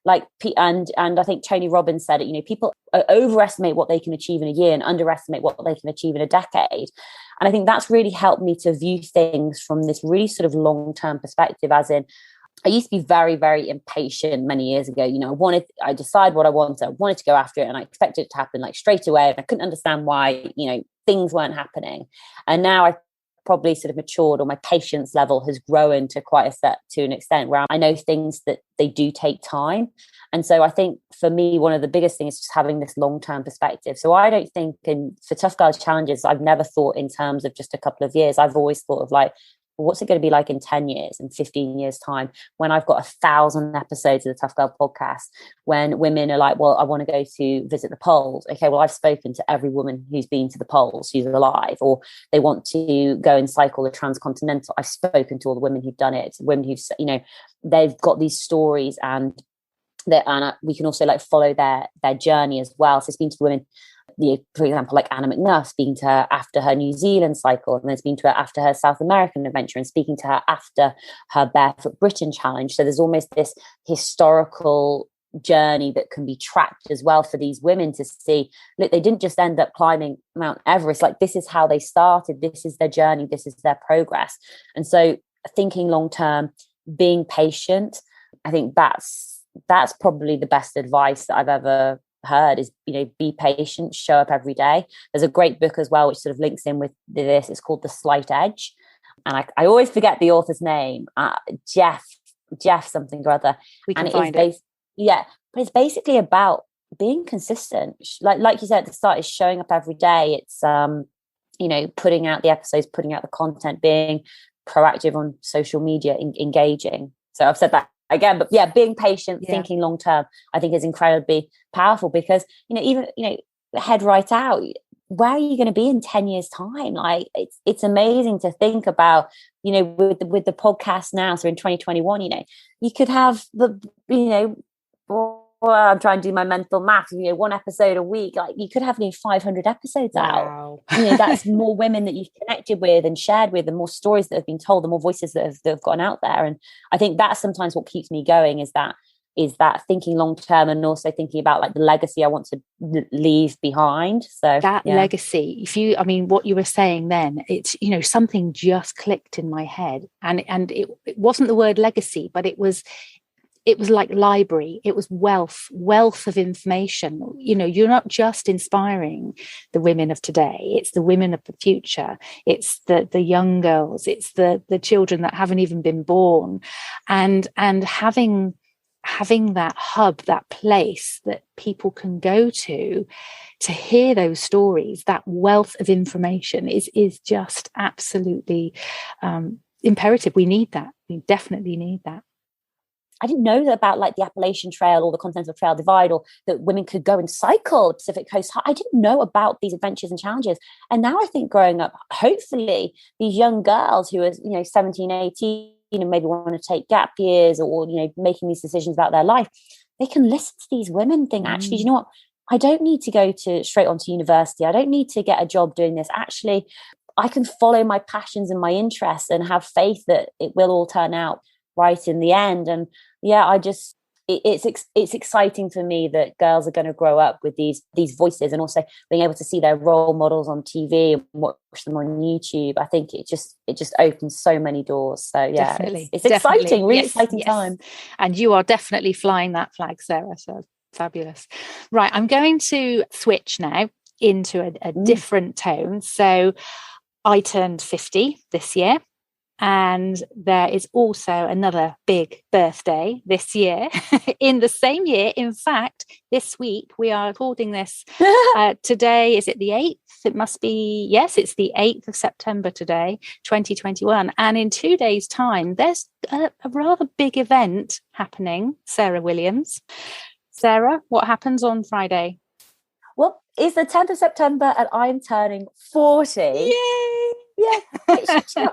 Like, and I think Tony Robbins said it, you know, people overestimate what they can achieve in a year and underestimate what they can achieve in a decade. And I think that's really helped me to view things from this really sort of long-term perspective, as in, I used to be very, very impatient many years ago. You know, I decided what I wanted to go after it, and I expected it to happen like straight away. And I couldn't understand why, you know, things weren't happening. And now I probably sort of matured, or my patience level has grown to to an extent where I know things that they do take time. And so I think for me, one of the biggest things is just having this long-term perspective. So I don't think for Tough Girl Challenges, I've never thought in terms of just a couple of years. I've always thought of like, what's it going to be like in 10 years, in 15 years time, when I've got 1,000 episodes of the Tough Girl podcast, when women are like, well, I want to go to visit the poles. Okay, well, I've spoken to every woman who's been to the poles, who's alive, or they want to go and cycle the transcontinental. I've spoken to all the women who've done it, women who've, you know, they've got these stories, and we can also like follow their journey as well. So speaking to women, for example, like Anna McNuff, speaking to her after her New Zealand cycle, and then speaking to her after her South American adventure, and speaking to her after her Barefoot Britain challenge. So there's almost this historical journey that can be tracked as well for these women to see, look, they didn't just end up climbing Mount Everest. Like, this is how they started. This is their journey. This is their progress. And so thinking long term, being patient, I think that's probably the best advice that I've ever heard is, you know, be patient, show up every day. There's a great book as well which sort of links in with this. It's called The Slight Edge, and I always forget the author's name. Jeff something or other. We can find it. Yeah, but it's basically about being consistent. Like you said at the start, is showing up every day. It's you know, putting out the episodes, putting out the content, being proactive on social media, engaging. So I've said that again, but yeah, being patient, thinking long term, I think is incredibly powerful, because, you know, even, you know, head right out, where are you going to be in 10 years time? Like, it's amazing to think about, you know, with the podcast now. So in 2021, you know, you could have I'm trying to do my mental math, you know, one episode a week. Like, you could have 500 episodes out. You know, that's more women that you've connected with and shared with, and more stories that have been told, the more voices that have gone out there. And I think that's sometimes what keeps me going, is that thinking long term, and also thinking about like the legacy I want to leave behind. So that legacy, what you were saying then, it's, you know, something just clicked in my head, and it wasn't the word legacy, but it was like library. It was wealth of information. You know, you're not just inspiring the women of today, it's the women of the future. It's the young girls, it's the children that haven't even been born, and having that hub, that place that people can go to hear those stories, that wealth of information is just absolutely imperative. We need that. We definitely need that. I didn't know that about like the Appalachian Trail or the Continental Trail Divide, or that women could go and cycle the Pacific Coast. I didn't know about these adventures and challenges. And now I think growing up, hopefully these young girls who are, you know, 17, 18, and maybe want to take gap years, or, you know, making these decisions about their life, they can listen to these women think, actually, you know what? I don't need to go straight on to university. I don't need to get a job doing this. Actually, I can follow my passions and my interests and have faith that it will all turn out right in the end. And yeah, it's exciting for me that girls are going to grow up with these voices, and also being able to see their role models on TV and watch them on YouTube. I think it just opens so many doors. So yeah, definitely. It's exciting, really exciting time. And you are definitely flying that flag, Sarah. So fabulous. Right, I'm going to switch now into a different tone. So I turned 50 this year. And there is also another big birthday this year, in the same year. In fact, this week, we are recording this today. Is it the 8th? It must be. Yes, it's the 8th of September today, 2021. And in 2 days' time, there's a rather big event happening, Sarah Williams. Sarah, what happens on Friday? Well, it's the 10th of September and I'm turning 40. Yay! Yeah.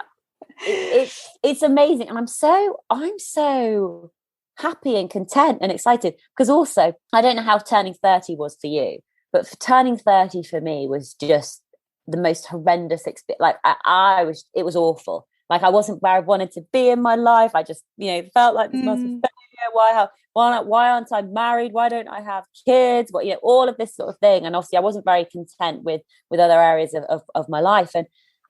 It's amazing, and I'm so happy and content and excited, because also I don't know how turning 30 was for you, but for turning 30 for me was just the most horrendous experience. Like it was awful. Like I wasn't where I wanted to be in my life. I just, felt like this massive failure. Why aren't I married? Why don't I have kids? All of this sort of thing. And obviously I wasn't very content with other areas of my life.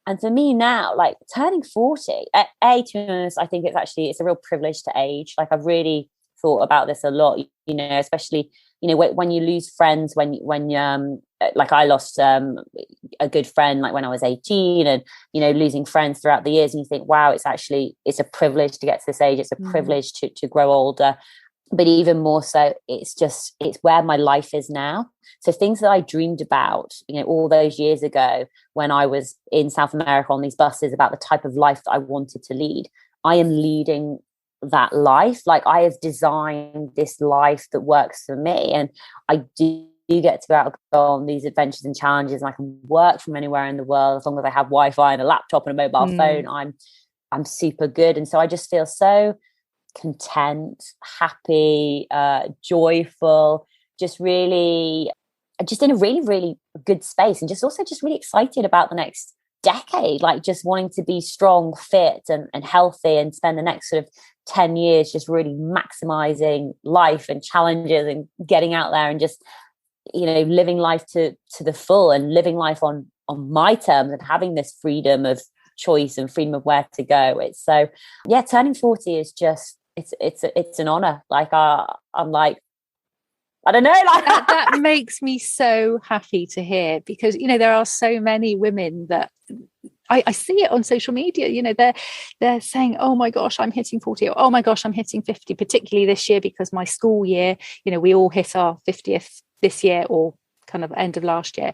And for me now, like turning 40, to be honest, I think it's a real privilege to age. Like I've really thought about this a lot, especially, when you lose friends, when like I lost a good friend, like when I was 18, and, losing friends throughout the years, and you think, wow, it's a privilege to get to this age. It's a privilege to grow older. But even more so, it's where my life is now. So things that I dreamed about, all those years ago when I was in South America on these buses about the type of life that I wanted to lead, I am leading that life. Like I have designed this life that works for me, and I do get to go on these adventures and challenges, and I can work from anywhere in the world as long as I have Wi-Fi and a laptop and a mobile phone. I'm super good. And so I just feel so content, happy, joyful, just in a really, really good space, and just really excited about the next decade, like just wanting to be strong, fit and healthy, and spend the next sort of 10 years just really maximizing life and challenges and getting out there and just living life to the full, and living life on my terms, and having this freedom of choice and freedom of where to go. It's so, yeah, turning 40 is just it's an honor. Like I'm like, I don't know, like that makes me so happy to hear, because there are so many women that I see it on social media. They're saying, oh my gosh, I'm hitting 40, or oh my gosh, I'm hitting 50, particularly this year because my school year, we all hit our 50th this year, or kind of end of last year.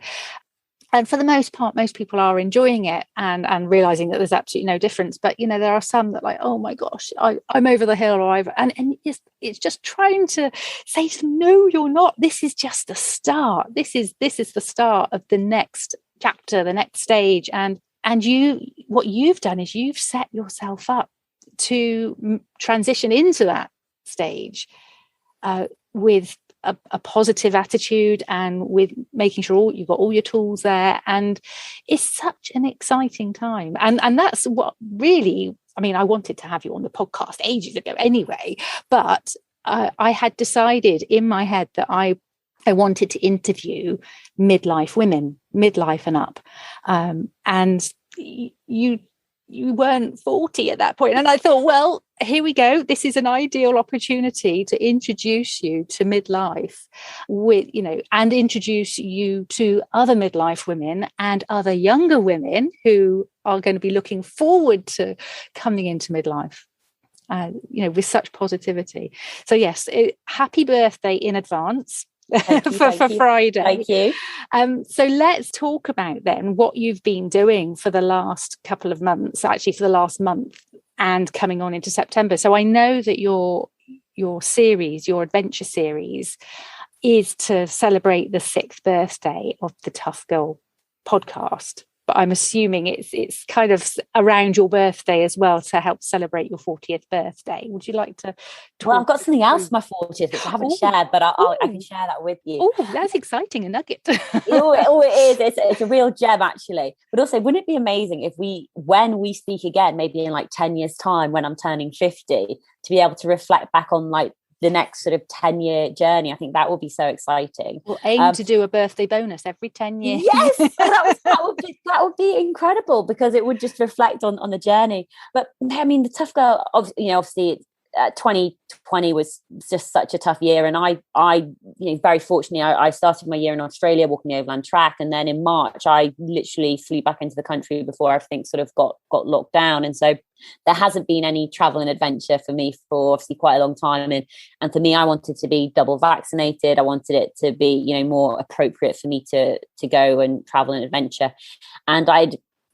And for the most part, most people are enjoying it and realizing that there's absolutely no difference. But, there are some that like, oh my gosh, I'm over the hill, or and it's just trying to say to them, no, you're not. This is just the start. This is the start of the next chapter, the next stage. And what you've done is you've set yourself up to transition into that stage with a positive attitude, and with making sure you've got all your tools there. And it's such an exciting time. And that's what really, I wanted to have you on the podcast ages ago anyway, but I had decided in my head that I wanted to interview midlife women, midlife and up. And you weren't 40 at that point. And I thought, well, here we go. This is an ideal opportunity to introduce you to midlife and introduce you to other midlife women and other younger women who are going to be looking forward to coming into midlife, with such positivity. So yes, happy birthday in advance. for Friday. Thank you. So let's talk about then what you've been doing for the last couple of months, actually for the last month and coming on into September. So I know that your series, your adventure series, is to celebrate the 6th birthday of the Tough Girl podcast. But I'm assuming it's kind of around your birthday as well, to help celebrate your 40th birthday. Would you like to talk? Well, I've got something else for my 40th, which I haven't shared, but I can share that with you. Oh, that's exciting, a nugget. It is. It's a real gem, actually. But also, wouldn't it be amazing if when we speak again, maybe in like 10 years' time, when I'm turning 50, to be able to reflect back on like the next sort of 10-year journey? I think that will be so exciting. We'll aim to do a birthday bonus every 10 years. Yes, that would be incredible, because it would just reflect on the journey. But the Tough Girl, obviously 2020 was just such a tough year, and I very fortunately I started my year in Australia walking the overland track, and then in March I literally flew back into the country before everything sort of got locked down. And so there hasn't been any travel and adventure for me for obviously quite a long time, and for me, I wanted to be double vaccinated. I wanted it to be more appropriate for me to go and travel and adventure. And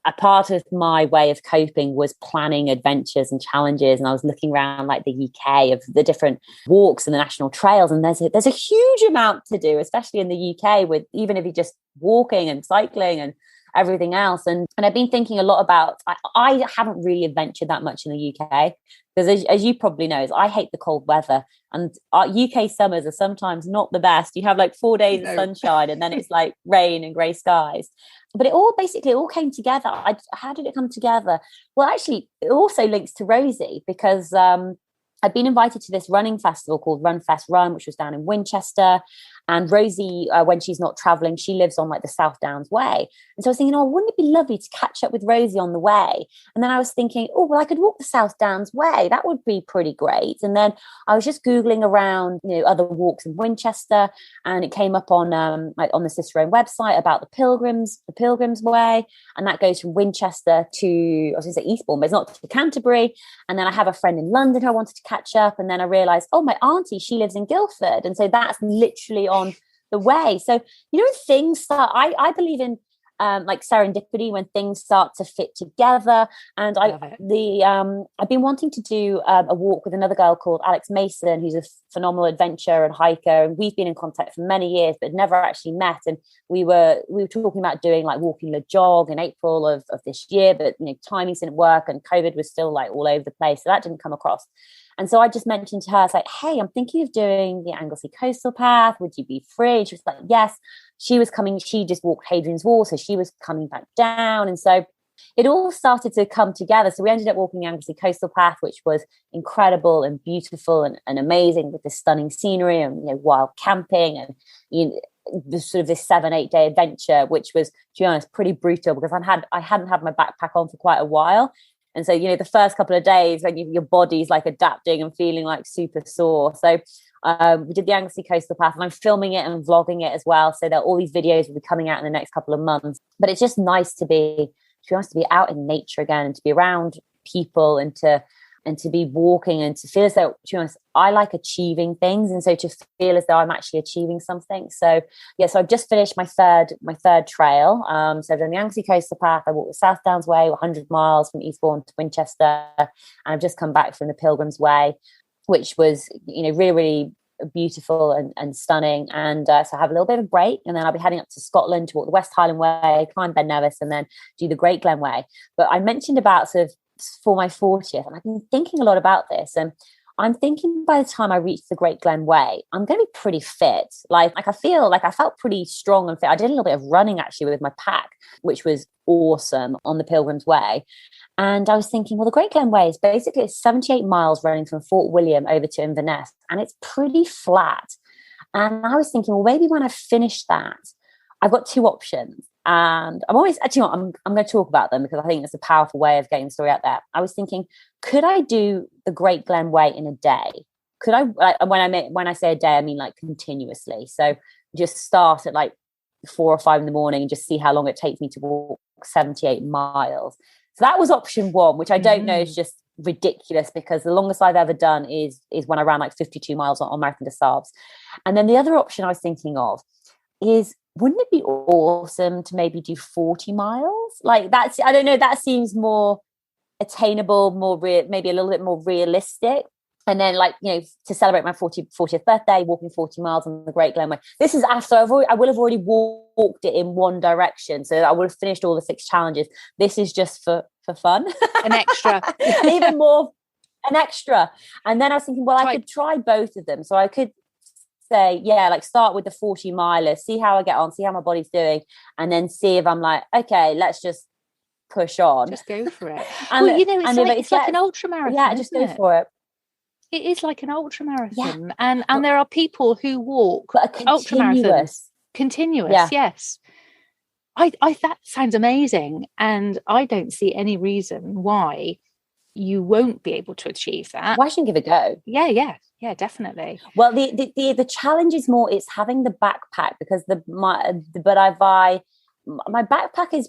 a part of my way of coping was planning adventures and challenges. And I was looking around like the UK of the different walks and the national trails. And there's a huge amount to do, especially in the UK, with even if you're just walking and cycling and everything else. And I've been thinking a lot about, I haven't really adventured that much in the UK because as you probably know, I hate the cold weather, and our UK summers are sometimes not the best. You have like 4 days of sunshine and then it's like rain and grey skies. But it all came together. How did it come together? Well, actually, it also links to Rosie because I'd been invited to this running festival called Run Fest Run, which was down in Winchester. And Rosie, when she's not traveling, she lives on like the South Downs Way. And so I was thinking, oh, wouldn't it be lovely to catch up with Rosie on the way? And then I was thinking, oh, well, I could walk the South Downs Way. That would be pretty great. And then I was just Googling around, other walks in Winchester, and it came up on the Cicerone website about the Pilgrims Way. And that goes from Winchester to, I was going to say Eastbourne, but it's not, to Canterbury. And then I have a friend in London who I wanted to catch up. And then I realized, oh, my auntie, she lives in Guildford. And so that's literally on the way. So, things start, I believe in like serendipity, when things start to fit together. And I've been wanting to do a walk with another girl called Alex Mason, who's a phenomenal adventurer and hiker. And we've been in contact for many years, but never actually met. And we were talking about doing like walking the jog in April of this year, but timings didn't work and COVID was still like all over the place. So that didn't come across. And so I just mentioned to her, I was like, hey, I'm thinking of doing the Anglesey Coastal Path. Would you be free? And she was like, yes. She just walked Hadrian's Wall, so she was coming back down. And so it all started to come together. So we ended up walking the Anglesey Coastal Path, which was incredible and beautiful and amazing, with this stunning scenery and wild camping and sort of this 7-8 day adventure, which was, to be honest, pretty brutal because I hadn't had my backpack on for quite a while. And so, the first couple of days when your body's like adapting and feeling like super sore. So we did the Anglesey Coastal Path, and I'm filming it and vlogging it as well. So that all these videos will be coming out in the next couple of months. But it's just nice to be out in nature again, and to be around people, and to be walking, and to feel as though, to be honest, I like achieving things, and so to feel as though I'm actually achieving something. So so I've just finished my third trail. So I've done the Anglesey Coastal Path. I walked the South Downs Way, 100 miles from Eastbourne to Winchester, and I've just come back from the Pilgrims Way, which was really, really beautiful and stunning. And so I have a little bit of a break, and then I'll be heading up to Scotland to walk the West Highland Way, climb Ben Nevis, and then do the Great Glen Way. But I mentioned about sort of for my 40th, and I've been thinking a lot about this, and I'm thinking by the time I reach the Great Glen Way, I'm going to be pretty fit. Like I feel like I felt pretty strong and fit. I did a little bit of running actually with my pack, which was awesome on the Pilgrims Way. And I was thinking, well, the Great Glen Way is basically 78 miles running from Fort William over to Inverness, and it's pretty flat. And I was thinking, well, maybe when I finish that, I've got two options. And I'm always, actually, I'm going to talk about them because I think it's a powerful way of getting the story out there. I was thinking, could I do the Great Glen Way in a day? Could I, when I say a day, I mean like continuously. So just start at like 4 or 5 in the morning and just see how long it takes me to walk 78 miles. So that was option one, which I don't know is just ridiculous, because the longest I've ever done is when I ran like 52 miles on Marathon des Sables. And then the other option I was thinking of is, wouldn't it be awesome to maybe do 40 miles? Like that's, I don't know, that seems more attainable, maybe a little bit more realistic. And then to celebrate my 40th birthday, walking 40 miles on the Great Glen Way. This is after I will have already walked it in one direction. So I would have finished all the 6 challenges. This is just for fun. An extra. Even more, an extra. And then I was thinking, well, I could try both of them. So I could say, start with the 40 miler, see how I get on, see how my body's doing, and then see if I'm like, okay, let's just push on. Just go for it. And it's like an ultra marathon. Yeah, just go for it. It is like an ultra marathon. And there are people who walk ultra marathons. Continuous, yes. I that sounds amazing. And I don't see any reason why you won't be able to achieve that. Why shouldn't give it a go? Yeah, definitely. Well, the challenge is more, it's having the backpack, because my backpack is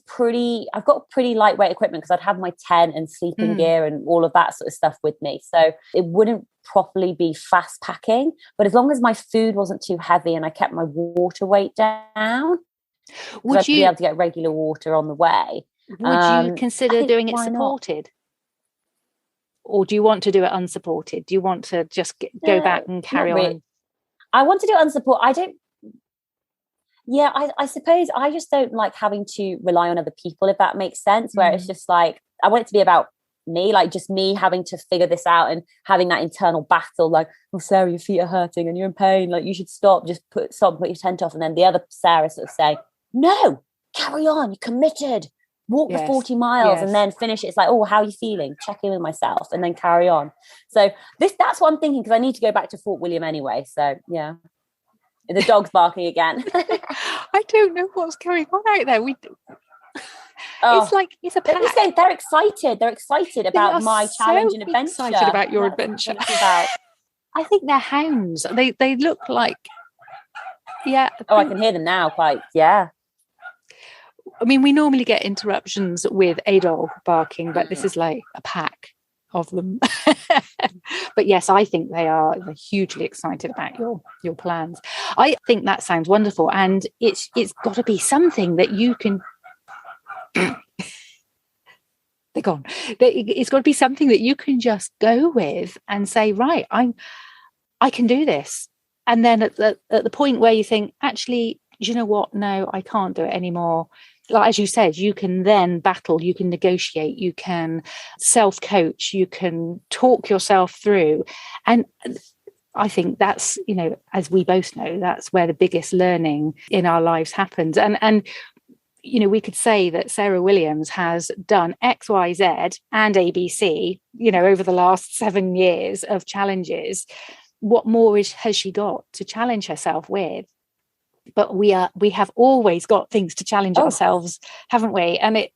I've got pretty lightweight equipment, because I'd have my tent and sleeping gear and all of that sort of stuff with me. So it wouldn't properly be fast packing, but as long as my food wasn't too heavy and I kept my water weight down, would you be able to get regular water on the way? Would you consider doing it supported? Or do you want to do it unsupported? Do you want to just go back and carry on? I want to do it unsupported. Yeah, I suppose I just don't like having to rely on other people, if that makes sense, where it's just like, I want it to be about me, like just me having to figure this out and having that internal battle, like, oh, Sarah, your feet are hurting and you're in pain, like you should stop, put your tent off. And then the other Sarah sort of saying, no, carry on, you're committed, walk the 40 miles and then finish it. It's like, oh, how are you feeling? Check in with myself and then carry on. So that's what I'm thinking, because I need to go back to Fort William anyway. So yeah. The dog's barking again. I don't know what's going on out there. It's like it's a pack. They're excited. They're excited about my challenge and adventure. Excited about your adventure. I think they're hounds. They look like, yeah. Oh, I can hear them now. Quite, yeah. I mean, we normally get interruptions with a dog barking, but this is like a pack of them. But yes, I think they're hugely excited about your plans. I think that sounds wonderful, and it's got to be something that you can they're gone. It's got to be something that you can just go with and say, right, I can do this. And then at the point where you think, actually, you know what, no, I can't do it anymore, like as you said, you can then battle, you can negotiate, you can self-coach, you can talk yourself through. And I think that's, as we both know, that's where the biggest learning in our lives happens. And we could say that Sarah Williams has done X, Y, Z and ABC, over the last 7 years of challenges. What more has she got to challenge herself with? But we have always got things to challenge ourselves, haven't we? And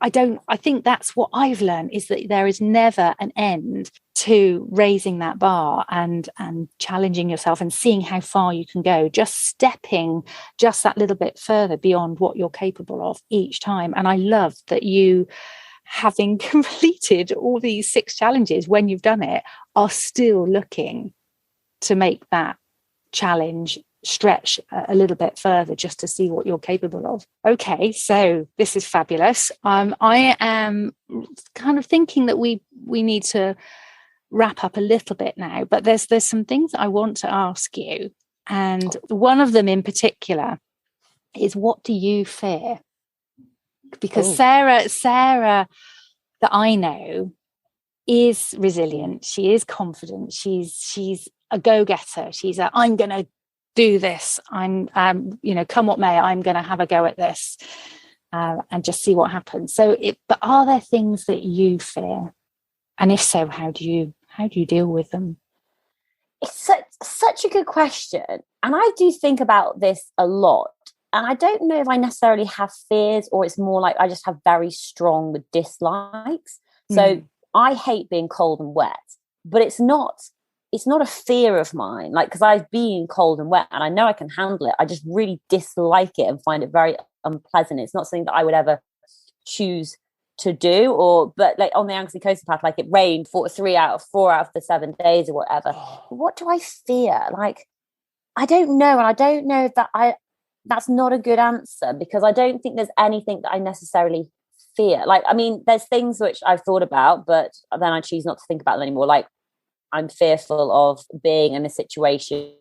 I think that's what I've learned, is that there is never an end to raising that bar and challenging yourself and seeing how far you can go, just stepping just that little bit further beyond what you're capable of each time. And I love that you, having completed all these 6 challenges, when you've done it, are still looking to make that challenge stretch a little bit further, just to see what you're capable of. Okay, so this is fabulous. I am kind of thinking that we need to wrap up a little bit now, but there's some things I want to ask you, and one of them in particular is, what do you fear? Because Sarah that I know is resilient, she is confident, she's a go-getter, she's I'm gonna do this, I'm come what may, I'm going to have a go at this and just see what happens. But are there things that you fear, and if so, how do you deal with them? It's such a good question, and I do think about this a lot, and I don't know if I necessarily have fears, or it's more like I just have very strong dislikes. So I hate being cold and wet, but it's not a fear of mine, like, because I've been cold and wet and I know I can handle it. I just really dislike it and find it very unpleasant. It's not something that I would ever choose to do, but like on the Anglesey Coastal Path, like it rained for 3 out of 4 out of the 7 days or whatever. What do I fear? Like, I don't know. And I don't know if that's not a good answer, because I don't think there's anything that I necessarily fear. Like, I mean, there's things which I've thought about, but then I choose not to think about them anymore. Like, I'm fearful of being in a situation,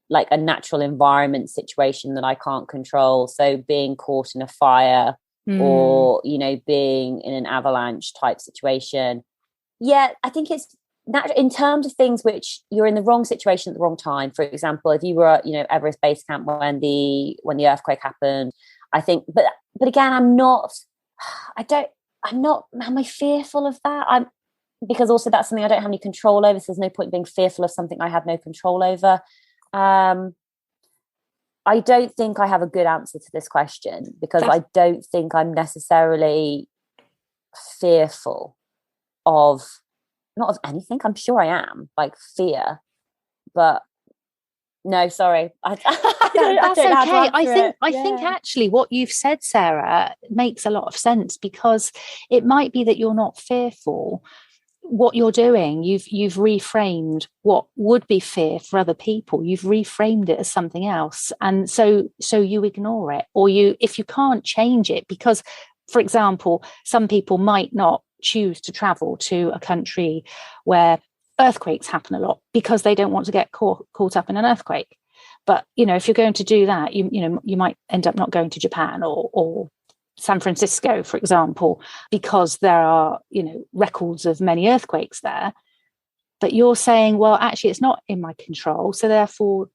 like a natural environment situation that I can't control. So being caught in a fire or, being in an avalanche type situation. Yeah, I think it's in terms of things which you're in the wrong situation at the wrong time. For example, if you were at, Everest Base Camp when the earthquake happened, I think, but again, am I fearful of that? Because also that's something I don't have any control over. So there's no point being fearful of something I have no control over. I don't think I have a good answer to this question, because I don't think I'm necessarily fearful of, not of anything. I'm sure I am, like, fear, but no, sorry. That's okay. I think actually what you've said, Sarah, makes a lot of sense, because it might be that you're not fearful. What you're doing, you've reframed what would be fear for other people. You've reframed it as something else, and so you ignore it, or if you can't change it, because, for example, some people might not choose to travel to a country where earthquakes happen a lot because they don't want to get caught up in an earthquake. But, if you're going to do that, you might end up not going to Japan or San Francisco, for example, because there are, records of many earthquakes there. But you're saying, well, actually, it's not in my control. So therefore,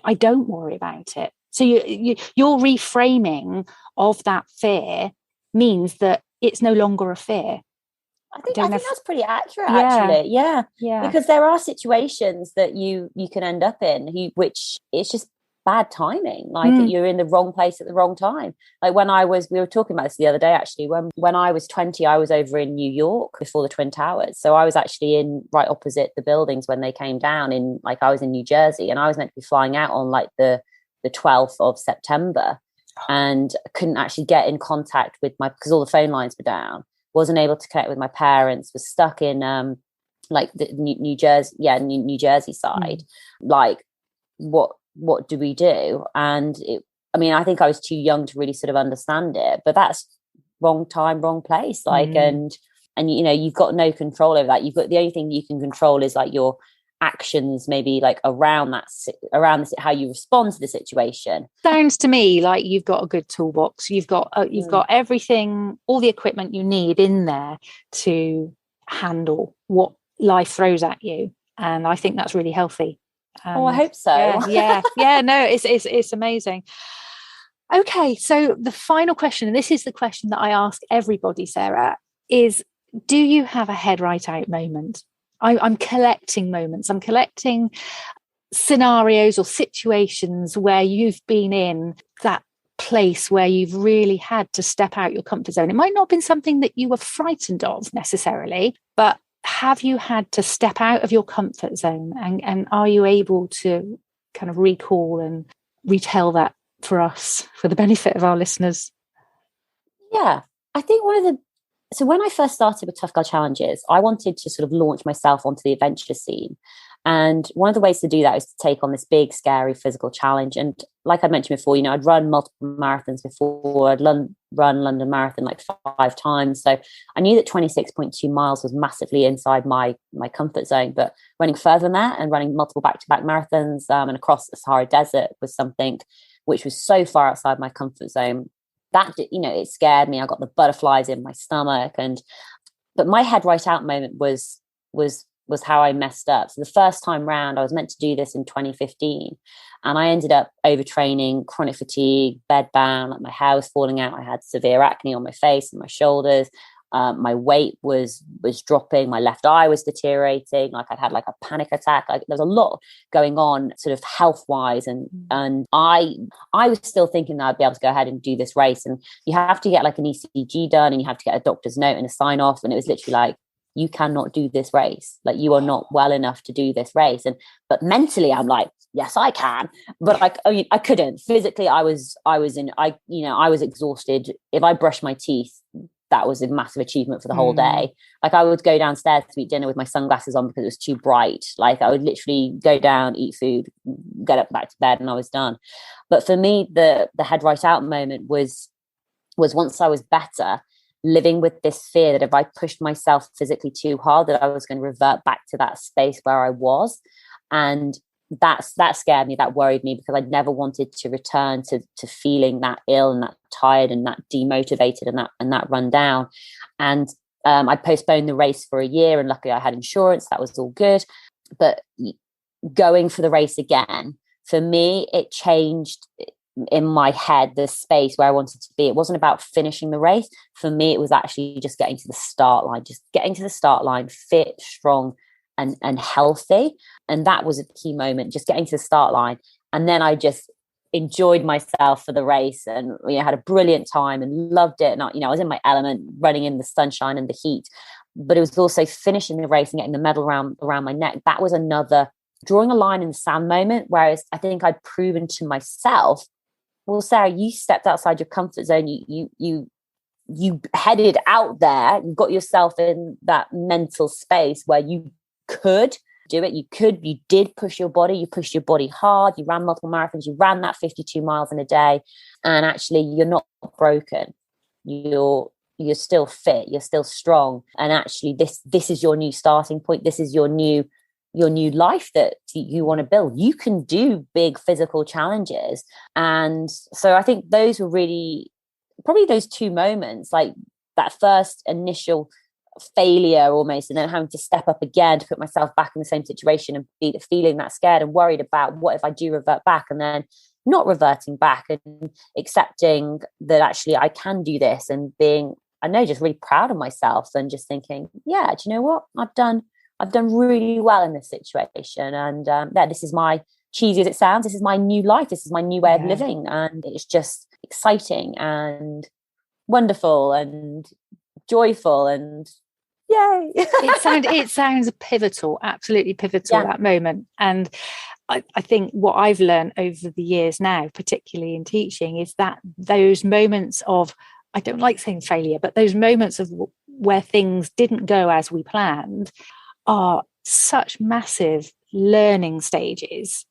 I don't worry about it. So your reframing of that fear means that it's no longer a fear. I think that's pretty accurate, actually. Yeah. Because there are situations that you can end up in, which it's just bad timing. Like you're in the wrong place at the wrong time. Like we were talking about this the other day, actually, when I was 20, I was over in New York before the Twin Towers. So I was actually in right opposite the buildings when they came down I was in New Jersey, and I was meant to be flying out on like the 12th of September, and couldn't actually get in contact with because all the phone lines were down. Wasn't able to connect with my parents, was stuck in like the New Jersey side. Like, what do we do? And I think I was too young to really sort of understand it, but that's wrong time, wrong place. Like, and you've got no control over that. The only thing you can control is like your actions, maybe like around how you respond to the situation. Sounds to me like you've got a good toolbox. You've got everything, all the equipment you need in there to handle what life throws at you, and I think that's really healthy. I hope so. No, it's amazing. Okay, so the final question, and this is the question that I ask everybody, Sarah, is: do you have a head right out moment? I'm collecting moments. I'm collecting scenarios or situations where you've been in that place where you've really had to step out your comfort zone. It might not have been something that you were frightened of necessarily, but have you had to step out of your comfort zone? And are you able to kind of recall and retell that for us, for the benefit of our listeners? Yeah, I think so when I first started with Tough Girl Challenges, I wanted to sort of launch myself onto the adventure scene. And one of the ways to do that is to take on this big, scary physical challenge. And like I mentioned before, I'd run multiple marathons before. I'd run London Marathon like 5 times. So I knew that 26.2 miles was massively inside my comfort zone. But running further than that and running multiple back-to-back marathons and across the Sahara Desert was something which was so far outside my comfort zone. That, it scared me. I got the butterflies in my stomach. But my head right out moment was how I messed up. So the first time round, I was meant to do this in 2015, and I ended up overtraining, chronic fatigue, bedbound, like my hair was falling out. I had severe acne on my face and my shoulders. My weight was dropping. My left eye was deteriorating. Like I'd had like a panic attack. Like there was a lot going on sort of health wise. And I was still thinking that I'd be able to go ahead and do this race. And you have to get like an ECG done, and you have to get a doctor's note and a sign off. And it was literally like, you cannot do this race. Like you are not well enough to do this race. But mentally I'm like, yes, I can. But I couldn't. Physically, I was exhausted. If I brushed my teeth, that was a massive achievement for the whole day. Like I would go downstairs to eat dinner with my sunglasses on because it was too bright. Like I would literally go down, eat food, get up back to bed, and I was done. But for me, the head right out moment was once I was better, living with this fear that if I pushed myself physically too hard, that I was going to revert back to that space where I was. And that scared me, that worried me, because I'd never wanted to return to feeling that ill and that tired and that demotivated and that run down. And I postponed the race for a year, and luckily I had insurance. That was all good. But going for the race again, for me, it changed in my head the space where I wanted to be. It wasn't about finishing the race. For me, it was actually just getting to the start line, fit, strong, and healthy. And that was a key moment, just getting to the start line. And then I just enjoyed myself for the race, and had a brilliant time and loved it. And I was in my element, running in the sunshine and the heat. But it was also finishing the race and getting the medal around my neck. That was another drawing a line in the sand moment, whereas I think I'd proven to myself, well, Sarah, you stepped outside your comfort zone. You headed out there. You got yourself in that mental space where you could do it. You did push your body. You pushed your body hard. You ran multiple marathons. You ran that 52 miles in a day. And actually, you're not broken. You're still fit. You're still strong. And actually, this is your new starting point. This is your new your new life that you want to build. You can do big physical challenges. And so I think those were really probably those two moments, like that first initial failure almost, and then having to step up again to put myself back in the same situation and be feeling that scared and worried about what if I do revert back, and then not reverting back and accepting that actually I can do this, and being, I know, just really proud of myself and just thinking, yeah, do you know what, I've done really well in this situation. And this is my, cheesy as it sounds, this is my new life, this is my new way of living, and it's just exciting and wonderful and joyful, and yay. it sounds pivotal, absolutely pivotal, that moment. And I think what I've learned over the years now, particularly in teaching, is that those moments of, I don't like saying failure, but those moments of where things didn't go as we planned are such massive learning stages.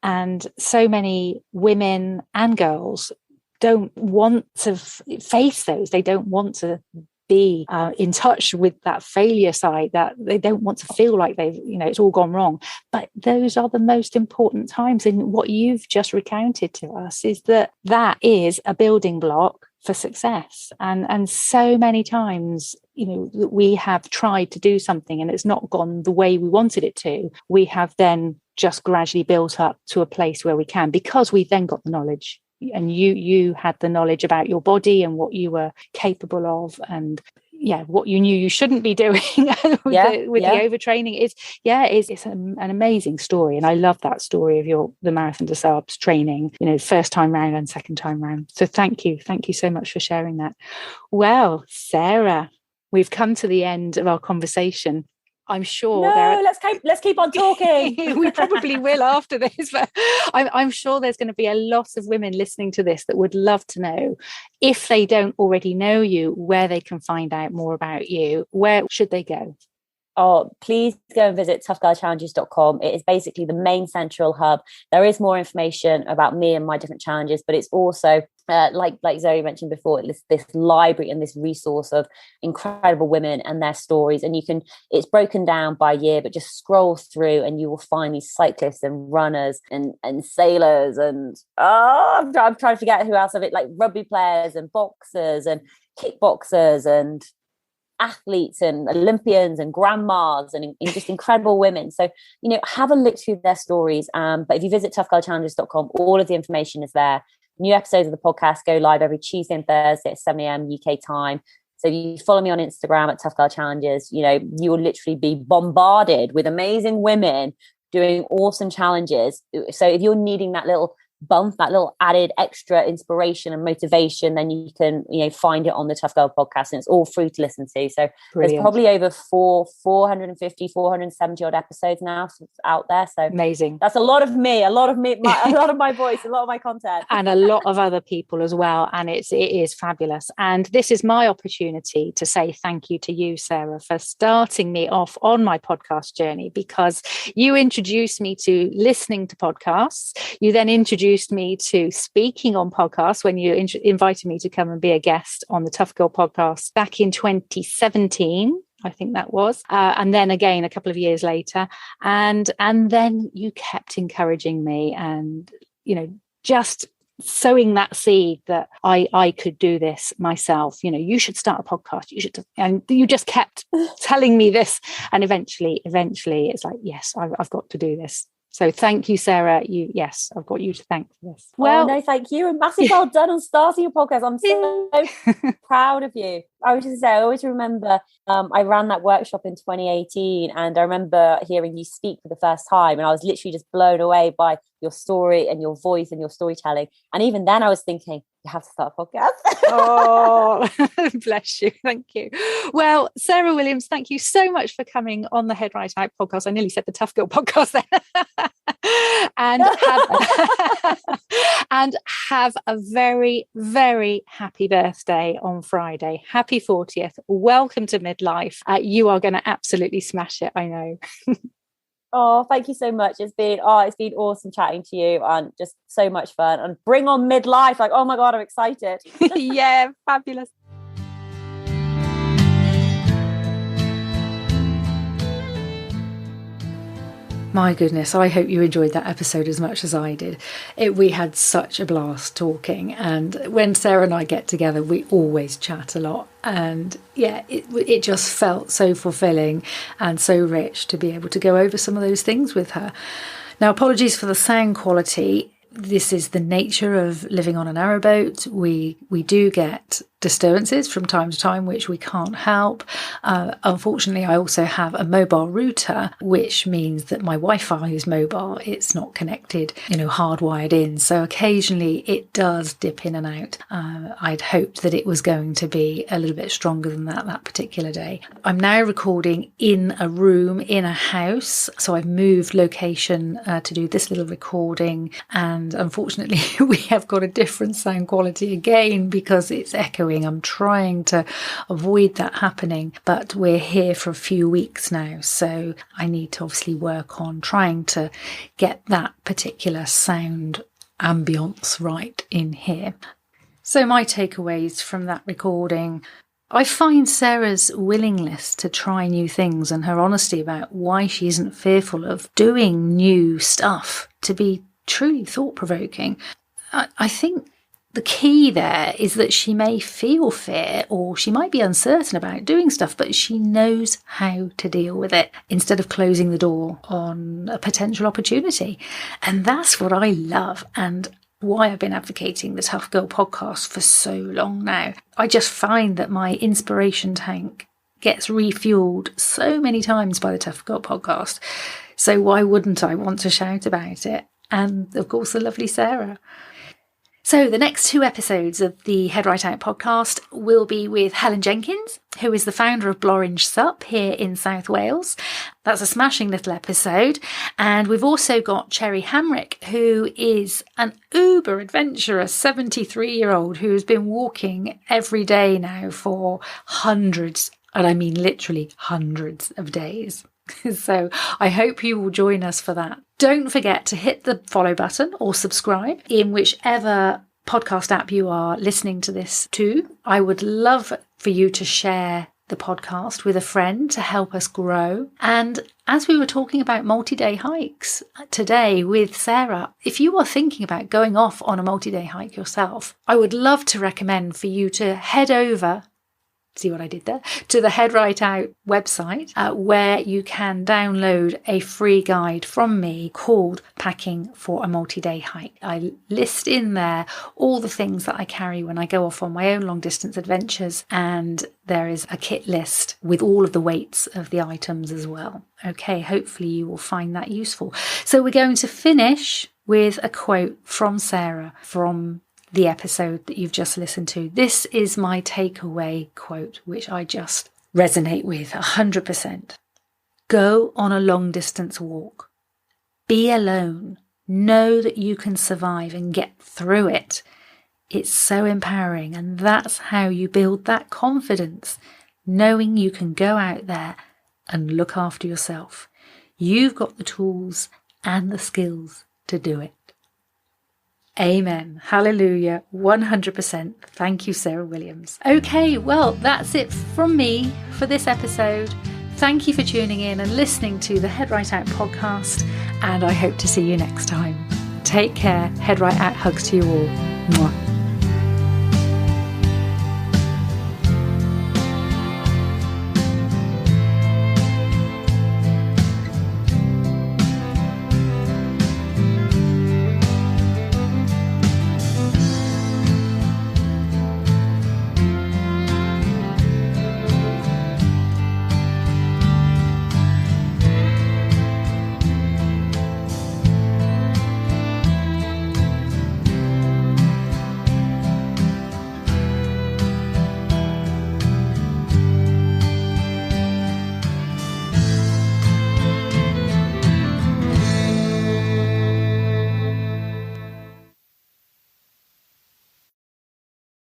And so many women and girls don't want to face those. They don't want to be in touch with that failure side, that they don't want to feel like they've, it's all gone wrong. But those are the most important times. And what you've just recounted to us is that is a building block for success. And so many times, we have tried to do something and it's not gone the way we wanted it to. We have then just gradually built up to a place where we can, because we've then got the knowledge. And you had the knowledge about your body and what you were capable of, and what you knew you shouldn't be doing with the overtraining. It's an amazing story, and I love that story of the Marathon des Sables training, first time round and second time round. So thank you so much for sharing that. Well, Sarah, we've come to the end of our conversation. I'm sure. Let's keep on talking. We probably will after this, but I'm sure there's going to be a lot of women listening to this that would love to know, if they don't already know you, where they can find out more about you. Where should they go? Oh, please go and visit toughgirlchallenges.com. It is basically the main central hub. There is more information about me and my different challenges, but it's also like Zoe mentioned before, this library and this resource of incredible women and their stories. And it's broken down by year, but just scroll through and you will find these cyclists and runners and sailors and I'm trying to forget who else of it, like rugby players and boxers and kickboxers and athletes and Olympians and grandmas and just incredible women. So, have a look through their stories. But if you visit toughgirlchallenges.com, all of the information is there. New episodes of the podcast go live every Tuesday and Thursday at 7 a.m. UK time. So if you follow me on Instagram at toughgirlchallenges, you will literally be bombarded with amazing women doing awesome challenges. So if you're needing that little bump, that little added extra inspiration and motivation, then you can find it on the Tough Girl podcast, and it's all free to listen to. So Brilliant. There's probably over 470 odd episodes now out there. So amazing. That's a lot of me, a lot of my voice, a lot of my content, and a lot of other people as well. And it is fabulous. And this is my opportunity to say thank you to you, Sarah, for starting me off on my podcast journey, because you introduced me to listening to podcasts. You then introduced me to speaking on podcasts when you invited me to come and be a guest on the Tough Girl podcast back in 2017. I think that was, and then again a couple of years later, and then you kept encouraging me, and just sowing that seed that I could do this myself. You should start a podcast. You should, and you just kept telling me this, and eventually, it's like, yes, I've got to do this. So thank you, Sarah. I've got you to thank for this. Well, no, thank you. And massive well done on starting your podcast. I'm so proud of you. I was just say, I always remember I ran that workshop in 2018, and I remember hearing you speak for the first time, and I was literally just blown away by your story and your voice and your storytelling. And even then I was thinking, you have to start a podcast. Oh, bless you. Thank you. Well, Sarah Williams, thank you so much for coming on the Head Right Out podcast. I nearly said the Tough Girl podcast then. and have a very, very happy birthday on Friday. Happy 40th. Welcome to midlife. You are going to absolutely smash it, I know. Oh, thank you so much. It's been awesome chatting to you, and just so much fun. And bring on midlife. Like, oh my God, I'm excited. Yeah, fabulous. My goodness, I hope you enjoyed that episode as much as I did. We had such a blast talking, and when Sarah and I get together, we always chat a lot. And yeah, it just felt so fulfilling and so rich to be able to go over some of those things with her. Now, apologies for the sound quality. This is the nature of living on a narrowboat. We do get disturbances from time to time, which we can't help. Unfortunately, I also have a mobile router, which means that my Wi-Fi is mobile. It's not connected, hardwired in. So occasionally it does dip in and out. I'd hoped that it was going to be a little bit stronger than that particular day. I'm now recording in a room in a house. So I've moved location to do this little recording. And unfortunately, we have got a different sound quality again because it's echoing. I'm trying to avoid that happening, but we're here for a few weeks now, so I need to obviously work on trying to get that particular sound ambience right in here. So my takeaways from that recording: I find Sarah's willingness to try new things and her honesty about why she isn't fearful of doing new stuff to be truly thought-provoking. I think the key there is that she may feel fear or she might be uncertain about doing stuff, but she knows how to deal with it instead of closing the door on a potential opportunity. And that's what I love and why I've been advocating the Tough Girl podcast for so long now. I just find that my inspiration tank gets refueled so many times by the Tough Girl podcast. So why wouldn't I want to shout about it? And of course, the lovely Sarah. So the next 2 episodes of the Head Right Out podcast will be with Helen Jenkins, who is the founder of Blorange Sup here in South Wales. That's a smashing little episode. And we've also got Cherry Hamrick, who is an uber adventurous 73-year-old who has been walking every day now for hundreds, and I mean literally hundreds of days. So I hope you will join us for that. Don't forget to hit the follow button or subscribe in whichever podcast app you are listening to this to. I would love for you to share the podcast with a friend to help us grow. And as we were talking about multi-day hikes today with Sarah, if you are thinking about going off on a multi-day hike yourself, I would love to recommend for you to head over, see what I did there, to the Head Right Out website where you can download a free guide from me called Packing for a Multi-Day Hike. I list in there all the things that I carry when I go off on my own long distance adventures, and there is a kit list with all of the weights of the items as well. Okay, hopefully you will find that useful. So we're going to finish with a quote from Sarah from the episode that you've just listened to. This is my takeaway quote, which I just resonate with 100%. Go on a long distance walk. Be alone. Know that you can survive and get through it. It's so empowering, and that's how you build that confidence, knowing you can go out there and look after yourself. You've got the tools and the skills to do it. Amen. Hallelujah. 100%. Thank you, Sarah Williams. Okay, well, that's it from me for this episode. Thank you for tuning in and listening to the Head Right Out podcast, and I hope to see you next time. Take care. Head Right Out hugs to you all. Mwah.